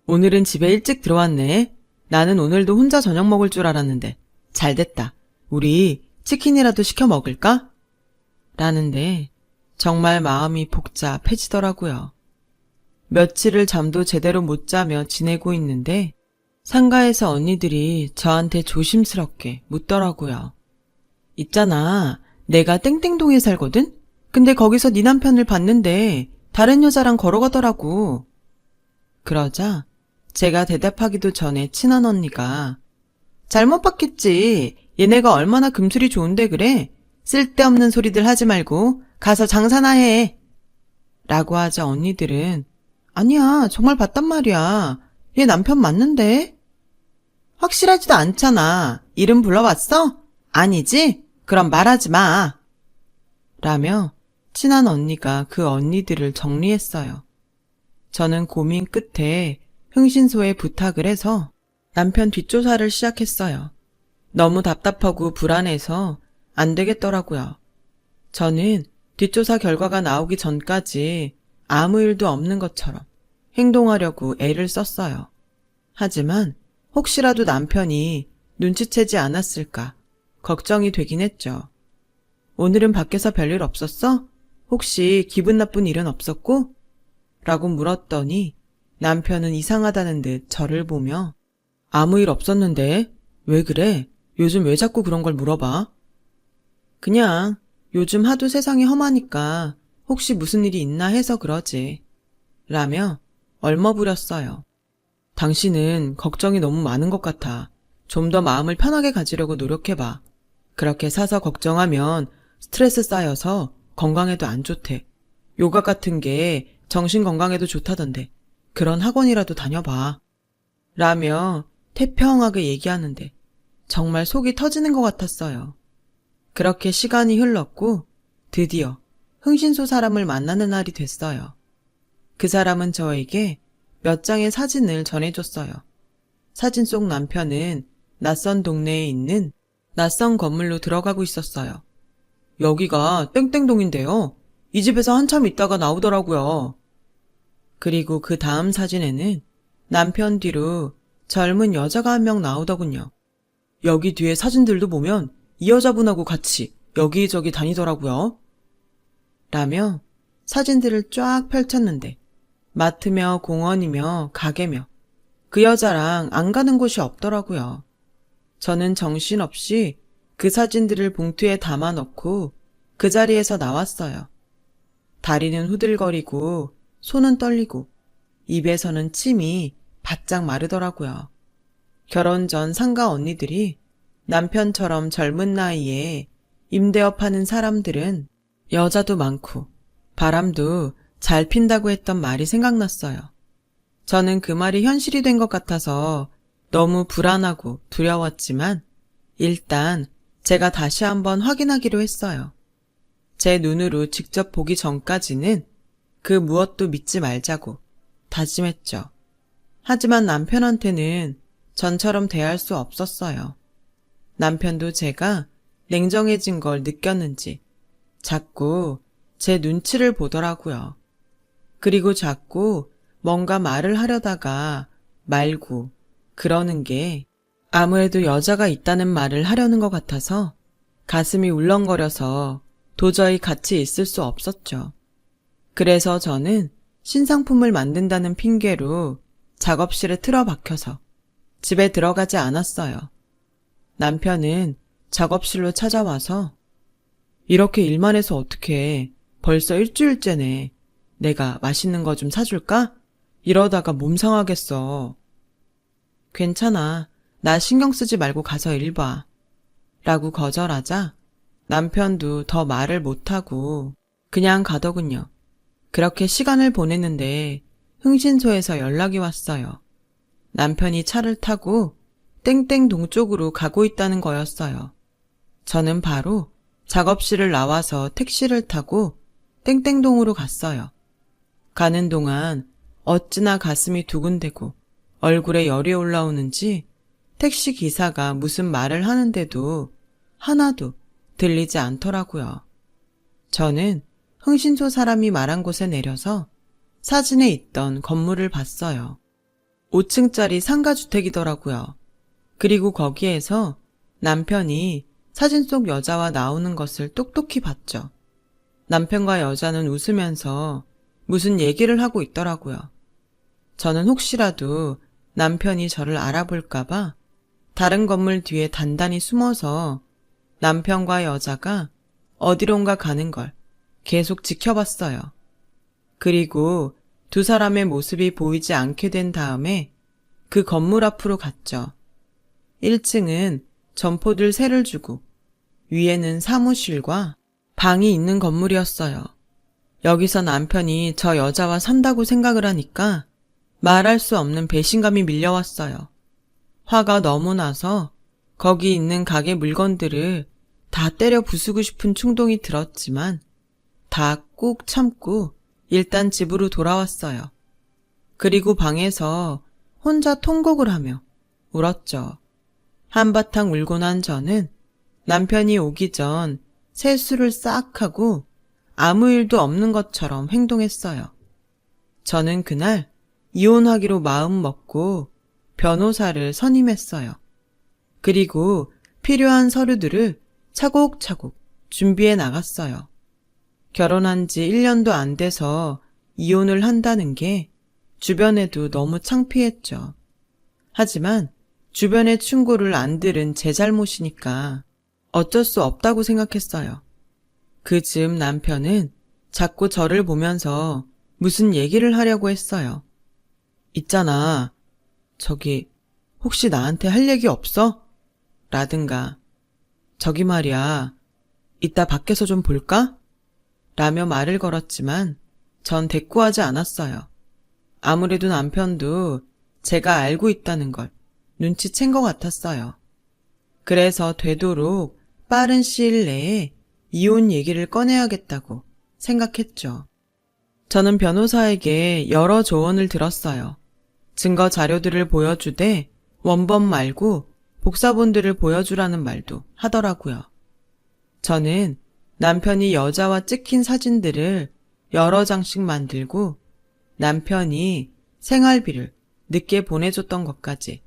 오늘은 집에 일찍 들어왔네. 나는 오늘도 혼자 저녁 먹을 줄 알았는데 잘됐다. 우리 치킨이라도 시켜 먹을까? 라는데 정말 마음이 복잡해지더라고요. 며칠을 잠도 제대로 못 자며 지내고 있는데 상가에서 언니들이 저한테 조심스럽게 묻더라고요. 있잖아, 내가 땡땡동에 살거든? 근데 거기서 네 남편을 봤는데 다른 여자랑 걸어가더라고. 그러자 제가 대답하기도 전에 친한 언니가 잘못 봤겠지. 얘네가 얼마나 금술이 좋은데 그래. 쓸데없는 소리들 하지 말고 가서 장사나 해. 라고 하자 언니들은 아니야, 정말 봤단 말이야. 얘 남편 맞는데? 확실하지도 않잖아. 이름 불러봤어? 아니지? 그럼 말하지 마. 라며 친한 언니가 그 언니들을 정리했어요. 저는 고민 끝에 흥신소에 부탁을 해서 남편 뒷조사를 시작했어요. 너무 답답하고 불안해서 안 되겠더라고요. 저는 뒷조사 결과가 나오기 전까지 아무 일도 없는 것처럼 행동하려고 애를 썼어요. 하지만 혹시라도 남편이 눈치채지 않았을까 걱정이 되긴 했죠. 오늘은 밖에서 별일 없었어? 혹시 기분 나쁜 일은 없었고? 라고 물었더니 남편은 이상하다는 듯 저를 보며 아무 일 없었는데 왜 그래? 요즘 왜 자꾸 그런 걸 물어봐? 그냥 요즘 하도 세상이 험하니까 혹시 무슨 일이 있나 해서 그러지. 라며 얼머부렸어요. 당신은 걱정이 너무 많은 것 같아. 좀 더 마음을 편하게 가지려고 노력해봐. 그렇게 사서 걱정하면 스트레스 쌓여서 건강에도 안 좋대. 요가 같은 게 정신 건강에도 좋다던데. 그런 학원이라도 다녀봐. 라며 태평하게 얘기하는데 정말 속이 터지는 것 같았어요. 그렇게 시간이 흘렀고 드디어 흥신소 사람을 만나는 날이 됐어요. 그 사람은 저에게 몇 장의 사진을 전해줬어요. 사진 속 남편은 낯선 동네에 있는 낯선 건물로 들어가고 있었어요. 여기가 땡땡동인데요. 이 집에서 한참 있다가 나오더라고요. 그리고 그 다음 사진에는 남편 뒤로 젊은 여자가 한 명 나오더군요. 여기 뒤에 사진들도 보면 이 여자분하고 같이 여기저기 다니더라고요. 라며 사진들을 쫙 펼쳤는데 마트며 공원이며 가게며 그 여자랑 안 가는 곳이 없더라고요. 저는 정신없이 그 사진들을 봉투에 담아넣고 그 자리에서 나왔어요. 다리는 후들거리고 손은 떨리고 입에서는 침이 바짝 마르더라고요. 결혼 전 상가 언니들이 남편처럼 젊은 나이에 임대업 하는 사람들은 여자도 많고 바람도 잘 핀다고 했던 말이 생각났어요. 저는 그 말이 현실이 된 것 같아서 너무 불안하고 두려웠지만 일단 제가 다시 한번 확인하기로 했어요. 제 눈으로 직접 보기 전까지는 그 무엇도 믿지 말자고 다짐했죠. 하지만 남편한테는 전처럼 대할 수 없었어요. 남편도 제가 냉정해진 걸 느꼈는지 자꾸 제 눈치를 보더라고요. 그리고 자꾸 뭔가 말을 하려다가 말고 그러는 게 아무래도 여자가 있다는 말을 하려는 것 같아서 가슴이 울렁거려서 도저히 같이 있을 수 없었죠. 그래서 저는 신상품을 만든다는 핑계로 작업실에 틀어박혀서 집에 들어가지 않았어요. 남편은 작업실로 찾아와서 이렇게 일만 해서 어떡해. 벌써 일주일째네. 내가 맛있는 거 좀 사줄까? 이러다가 몸 상하겠어. 괜찮아. 나 신경 쓰지 말고 가서 일 봐. 라고 거절하자 남편도 더 말을 못하고 그냥 가더군요. 그렇게 시간을 보냈는데 흥신소에서 연락이 왔어요. 남편이 차를 타고 땡땡동 쪽으로 가고 있다는 거였어요. 저는 바로 작업실을 나와서 택시를 타고 땡땡동으로 갔어요. 가는 동안 어찌나 가슴이 두근대고 얼굴에 열이 올라오는지 택시 기사가 무슨 말을 하는데도 하나도 들리지 않더라고요. 저는 흥신소 사람이 말한 곳에 내려서 사진에 있던 건물을 봤어요. 5층짜리 상가주택이더라고요. 그리고 거기에서 남편이 사진 속 여자와 나오는 것을 똑똑히 봤죠. 남편과 여자는 웃으면서 무슨 얘기를 하고 있더라고요. 저는 혹시라도 남편이 저를 알아볼까봐 다른 건물 뒤에 단단히 숨어서 남편과 여자가 어디론가 가는 걸 계속 지켜봤어요. 그리고 두 사람의 모습이 보이지 않게 된 다음에 그 건물 앞으로 갔죠. 1층은 점포들 세를 주고 위에는 사무실과 방이 있는 건물이었어요. 여기서 남편이 저 여자와 산다고 생각을 하니까 말할 수 없는 배신감이 밀려왔어요. 화가 너무 나서 거기 있는 가게 물건들을 다 때려 부수고 싶은 충동이 들었지만 다 꾹 참고 일단 집으로 돌아왔어요. 그리고 방에서 혼자 통곡을 하며 울었죠. 한바탕 울고 난 저는 남편이 오기 전 세수를 싹 하고 아무 일도 없는 것처럼 행동했어요. 저는 그날 이혼하기로 마음 먹고 변호사를 선임했어요. 그리고 필요한 서류들을 차곡차곡 준비해 나갔어요. 결혼한 지 1년도 안 돼서 이혼을 한다는 게 주변에도 너무 창피했죠. 하지만 주변의 충고를 안 들은 제 잘못이니까 어쩔 수 없다고 생각했어요. 그 즈음 남편은 자꾸 저를 보면서 무슨 얘기를 하려고 했어요. 있잖아. 저기 혹시 나한테 할 얘기 없어? 라든가 저기 말이야. 이따 밖에서 좀 볼까? 라며 말을 걸었지만 전 대꾸하지 않았어요. 아무래도 남편도 제가 알고 있다는 걸 눈치챈 것 같았어요. 그래서 되도록 빠른 시일 내에 이혼 얘기를 꺼내야겠다고 생각했죠. 저는 변호사에게 여러 조언을 들었어요. 증거 자료들을 보여주되 원본 말고 복사본들을 보여주라는 말도 하더라고요. 저는 남편이 여자와 찍힌 사진들을 여러 장씩 만들고 남편이 생활비를 늦게 보내줬던 것까지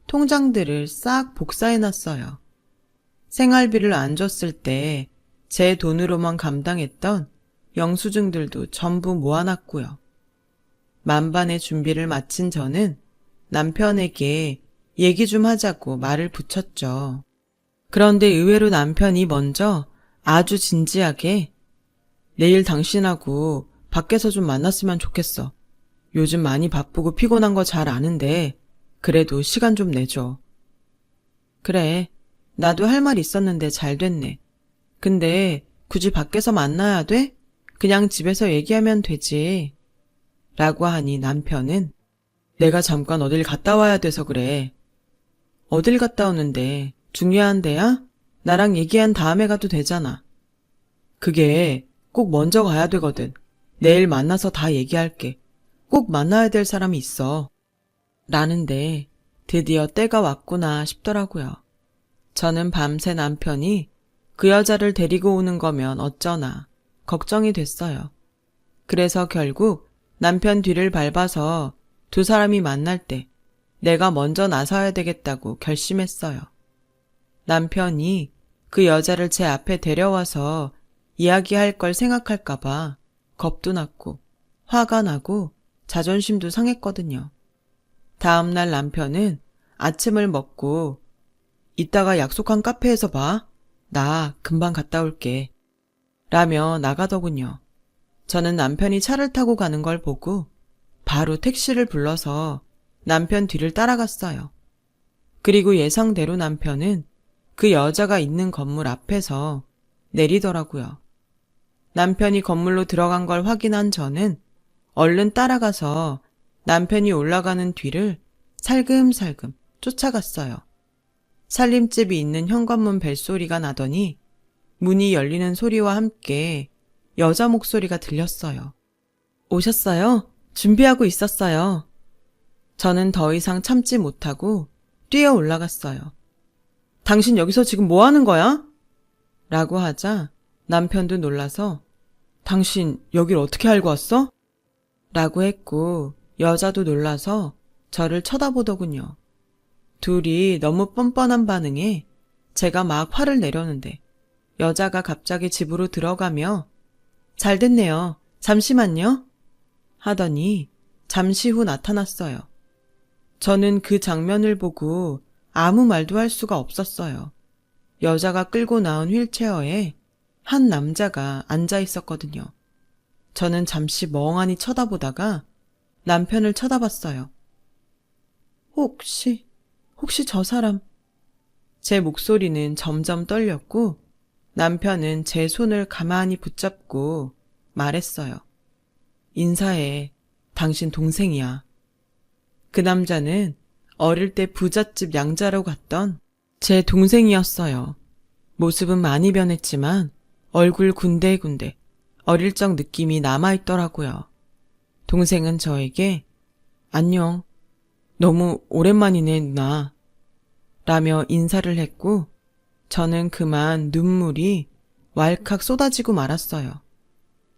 통장들을 싹 복사해놨어요. 생활비를 안 줬을 때 제 돈으로만 감당했던 영수증들도 전부 모아놨고요. 만반의 준비를 마친 저는 남편에게 얘기 좀 하자고 말을 붙였죠. 그런데 의외로 남편이 먼저 아주 진지하게 내일 당신하고 밖에서 좀 만났으면 좋겠어. 요즘 많이 바쁘고 피곤한 거 잘 아는데 그래도 시간 좀 내줘. 그래, 나도 할 말 있었는데 잘 됐네. 근데 굳이 밖에서 만나야 돼? 그냥 집에서 얘기하면 되지. 라고 하니 남편은 내가 잠깐 어딜 갔다 와야 돼서 그래. 어딜 갔다 오는데 중요한 데야? 나랑 얘기한 다음에 가도 되잖아. 그게 꼭 먼저 가야 되거든. 내일 만나서 다 얘기할게. 꼭 만나야 될 사람이 있어. 라는데 드디어 때가 왔구나 싶더라고요. 저는 밤새 남편이 그 여자를 데리고 오는 거면 어쩌나 걱정이 됐어요. 그래서 결국 남편 뒤를 밟아서 두 사람이 만날 때 내가 먼저 나서야 되겠다고 결심했어요. 남편이 그 여자를 제 앞에 데려와서 이야기할 걸 생각할까봐 겁도 났고 화가 나고 자존심도 상했거든요. 다음날 남편은 아침을 먹고 이따가 약속한 카페에서 봐. 나 금방 갔다 올게. 라며 나가더군요. 저는 남편이 차를 타고 가는 걸 보고 바로 택시를 불러서 남편 뒤를 따라갔어요. 그리고 예상대로 남편은 그 여자가 있는 건물 앞에서 내리더라고요. 남편이 건물로 들어간 걸 확인한 저는 얼른 따라가서 남편이 올라가는 뒤를 살금살금 쫓아갔어요. 살림집이 있는 현관문 벨소리가 나더니 문이 열리는 소리와 함께 여자 목소리가 들렸어요. 오셨어요? 준비하고 있었어요. 저는 더 이상 참지 못하고 뛰어 올라갔어요. 당신 여기서 지금 뭐 하는 거야? 라고 하자 남편도 놀라서 당신 여길 어떻게 알고 왔어? 라고 했고 여자도 놀라서 저를 쳐다보더군요. 둘이 너무 뻔뻔한 반응에 제가 막 화를 내려는데 여자가 갑자기 집으로 들어가며 잘 됐네요. 잠시만요. 하더니 잠시 후 나타났어요. 저는 그 장면을 보고 아무 말도 할 수가 없었어요. 여자가 끌고 나온 휠체어에 한 남자가 앉아 있었거든요. 저는 잠시 멍하니 쳐다보다가 남편을 쳐다봤어요. 혹시 저 사람? 제 목소리는 점점 떨렸고 남편은 제 손을 가만히 붙잡고 말했어요. 인사해. 당신 동생이야. 그 남자는 어릴 때 부잣집 양자로 갔던 제 동생이었어요. 모습은 많이 변했지만 얼굴 군데군데 어릴 적 느낌이 남아있더라고요. 동생은 저에게 안녕, 너무 오랜만이네 누나 라며 인사를 했고 저는 그만 눈물이 왈칵 쏟아지고 말았어요.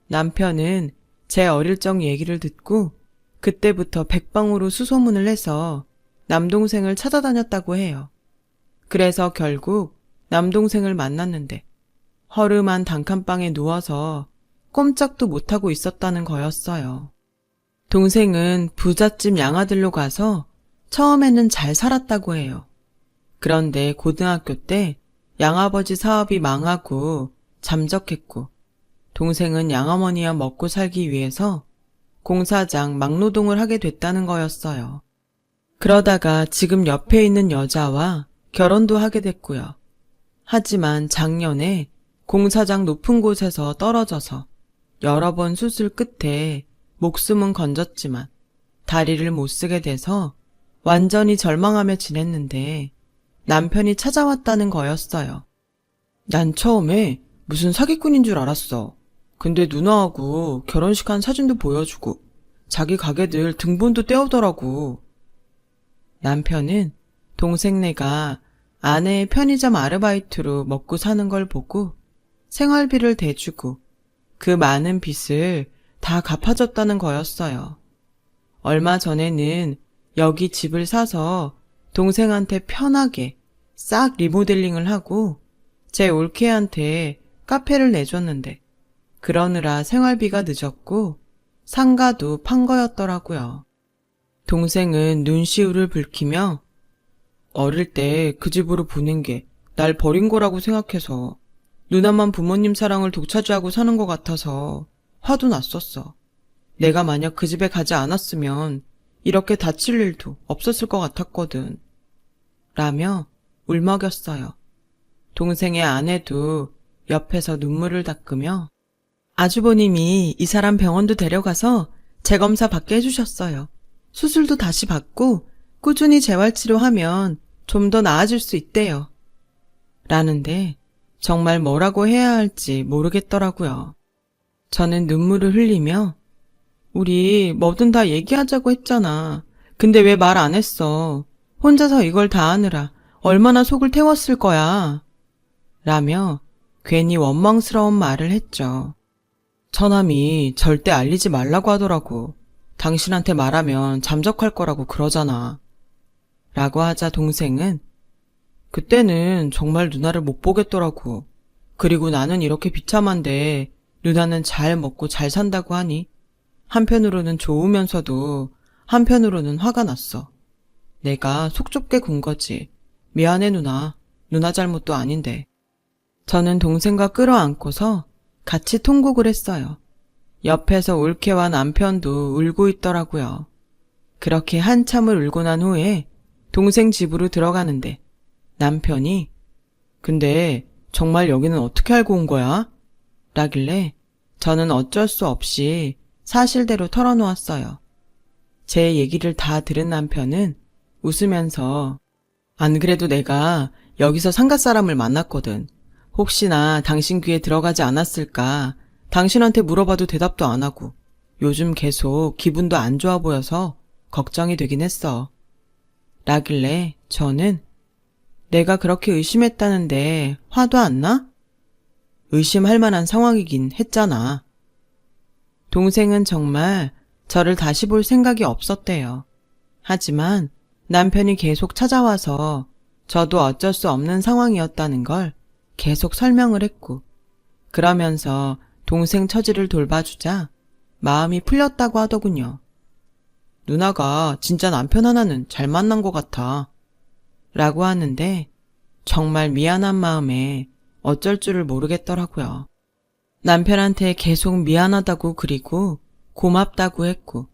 남편은 제 어릴 적 얘기를 듣고 그때부터 백방으로 수소문을 해서 남동생을 찾아다녔다고 해요. 그래서 결국 남동생을 만났는데 허름한 단칸방에 누워서 꼼짝도 못하고 있었다는 거였어요. 동생은 부잣집 양아들로 가서 처음에는 잘 살았다고 해요. 그런데 고등학교 때 양아버지 사업이 망하고 잠적했고 동생은 양어머니와 먹고 살기 위해서 공사장 막노동을 하게 됐다는 거였어요. 그러다가 지금 옆에 있는 여자와 결혼도 하게 됐고요. 하지만 작년에 공사장 높은 곳에서 떨어져서 여러 번 수술 끝에 목숨은 건졌지만 다리를 못 쓰게 돼서 완전히 절망하며 지냈는데 남편이 찾아왔다는 거였어요. 난 처음에 무슨 사기꾼인 줄 알았어. 근데 누나하고 결혼식 한 사진도 보여주고 자기 가게들 등본도 떼오더라고. 남편은 동생네가 아내의 편의점 아르바이트로 먹고 사는 걸 보고 생활비를 대주고 그 많은 빚을 다 갚아줬다는 거였어요. 얼마 전에는 여기 집을 사서 동생한테 편하게 싹 리모델링을 하고 제 올케한테 카페를 내줬는데 그러느라 생활비가 늦었고 상가도 판 거였더라고요. 동생은 눈시울을 붉히며 어릴 때 그 집으로 보낸 게 날 버린 거라고 생각해서 누나만 부모님 사랑을 독차지하고 사는 것 같아서 화도 났었어. 내가 만약 그 집에 가지 않았으면 이렇게 다칠 일도 없었을 것 같았거든. 라며 울먹였어요. 동생의 아내도 옆에서 눈물을 닦으며 아주버님이 이 사람 병원도 데려가서 재검사 받게 해주셨어요. 수술도 다시 받고 꾸준히 재활치료하면 좀 더 나아질 수 있대요. 라는데 정말 뭐라고 해야 할지 모르겠더라고요. 저는 눈물을 흘리며 우리 뭐든 다 얘기하자고 했잖아. 근데 왜 말 안 했어? 혼자서 이걸 다 하느라 얼마나 속을 태웠을 거야. 라며 괜히 원망스러운 말을 했죠. 처남이 절대 알리지 말라고 하더라고. 당신한테 말하면 잠적할 거라고 그러잖아. 라고 하자 동생은 그때는 정말 누나를 못 보겠더라고. 그리고 나는 이렇게 비참한데 누나는 잘 먹고 잘 산다고 하니 한편으로는 좋으면서도 한편으로는 화가 났어. 내가 속 좁게 군 거지. 미안해 누나. 누나 잘못도 아닌데. 저는 동생과 끌어안고서 같이 통곡을 했어요. 옆에서 올케와 남편도 울고 있더라고요. 그렇게 한참을 울고 난 후에 동생 집으로 들어가는데 남편이 근데 정말 여기는 어떻게 알고 온 거야? 라길래 저는 어쩔 수 없이 사실대로 털어놓았어요. 제 얘기를 다 들은 남편은 웃으면서 안 그래도 내가 여기서 상가 사람을 만났거든. 혹시나 당신 귀에 들어가지 않았을까 당신한테 물어봐도 대답도 안 하고 요즘 계속 기분도 안 좋아 보여서 걱정이 되긴 했어. 라길래 저는 내가 그렇게 의심했다는데 화도 안 나? 의심할 만한 상황이긴 했잖아. 동생은 정말 저를 다시 볼 생각이 없었대요. 하지만 남편이 계속 찾아와서 저도 어쩔 수 없는 상황이었다는 걸 계속 설명을 했고 그러면서 동생 처지를 돌봐주자 마음이 풀렸다고 하더군요. 누나가 진짜 남편 하나는 잘 만난 것 같아. 라고 하는데 정말 미안한 마음에 어쩔 줄을 모르겠더라고요. 남편한테 계속 미안하다고 그리고 고맙다고 했고,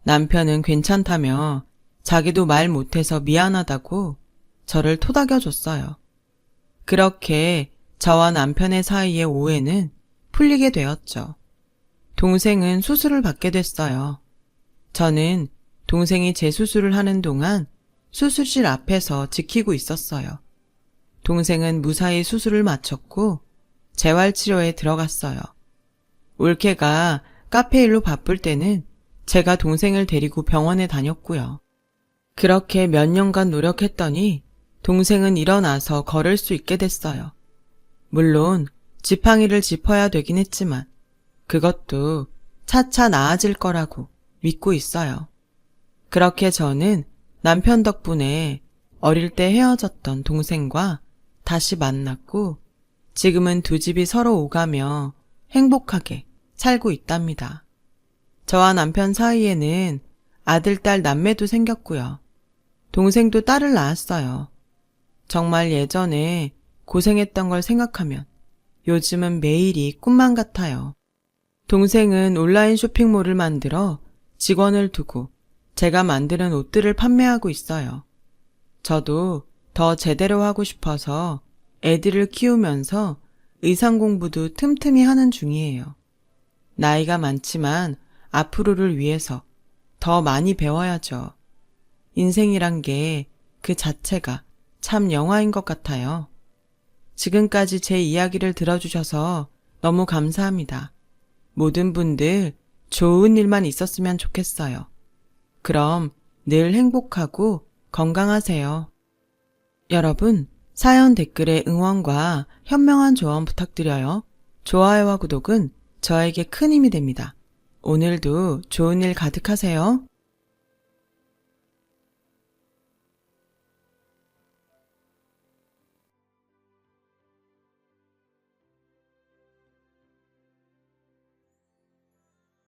남편은 괜찮다며 자기도 말 못해서 미안하다고 저를 토닥여줬어요. 그렇게 저와 남편의 사이의 오해는 풀리게 되었죠. 동생은 수술을 받게 됐어요. 저는 동생이 재수술을 하는 동안 수술실 앞에서 지키고 있었어요. 동생은 무사히 수술을 마쳤고 재활치료에 들어갔어요. 올케가 카페 일로 바쁠 때는 제가 동생을 데리고 병원에 다녔고요. 그렇게 몇 년간 노력했더니 동생은 일어나서 걸을 수 있게 됐어요. 물론 지팡이를 짚어야 되긴 했지만 그것도 차차 나아질 거라고 믿고 있어요. 그렇게 저는 남편 덕분에 어릴 때 헤어졌던 동생과 다시 만났고 지금은 두 집이 서로 오가며 행복하게 살고 있답니다. 저와 남편 사이에는 아들, 딸, 남매도 생겼고요. 동생도 딸을 낳았어요. 정말 예전에 고생했던 걸 생각하면 요즘은 매일이 꿈만 같아요. 동생은 온라인 쇼핑몰을 만들어 직원을 두고 제가 만드는 옷들을 판매하고 있어요. 저도 더 제대로 하고 싶어서 애들을 키우면서 의상 공부도 틈틈이 하는 중이에요. 나이가 많지만 앞으로를 위해서 더 많이 배워야죠. 인생이란 게 그 자체가 참 영화인 것 같아요. 지금까지 제 이야기를 들어주셔서 너무 감사합니다. 모든 분들 좋은 일만 있었으면 좋겠어요. 그럼 늘 행복하고 건강하세요. 여러분, 사연 댓글에 응원과 현명한 조언 부탁드려요. 좋아요와 구독은 저에게 큰 힘이 됩니다. 오늘도 좋은 일 가득하세요.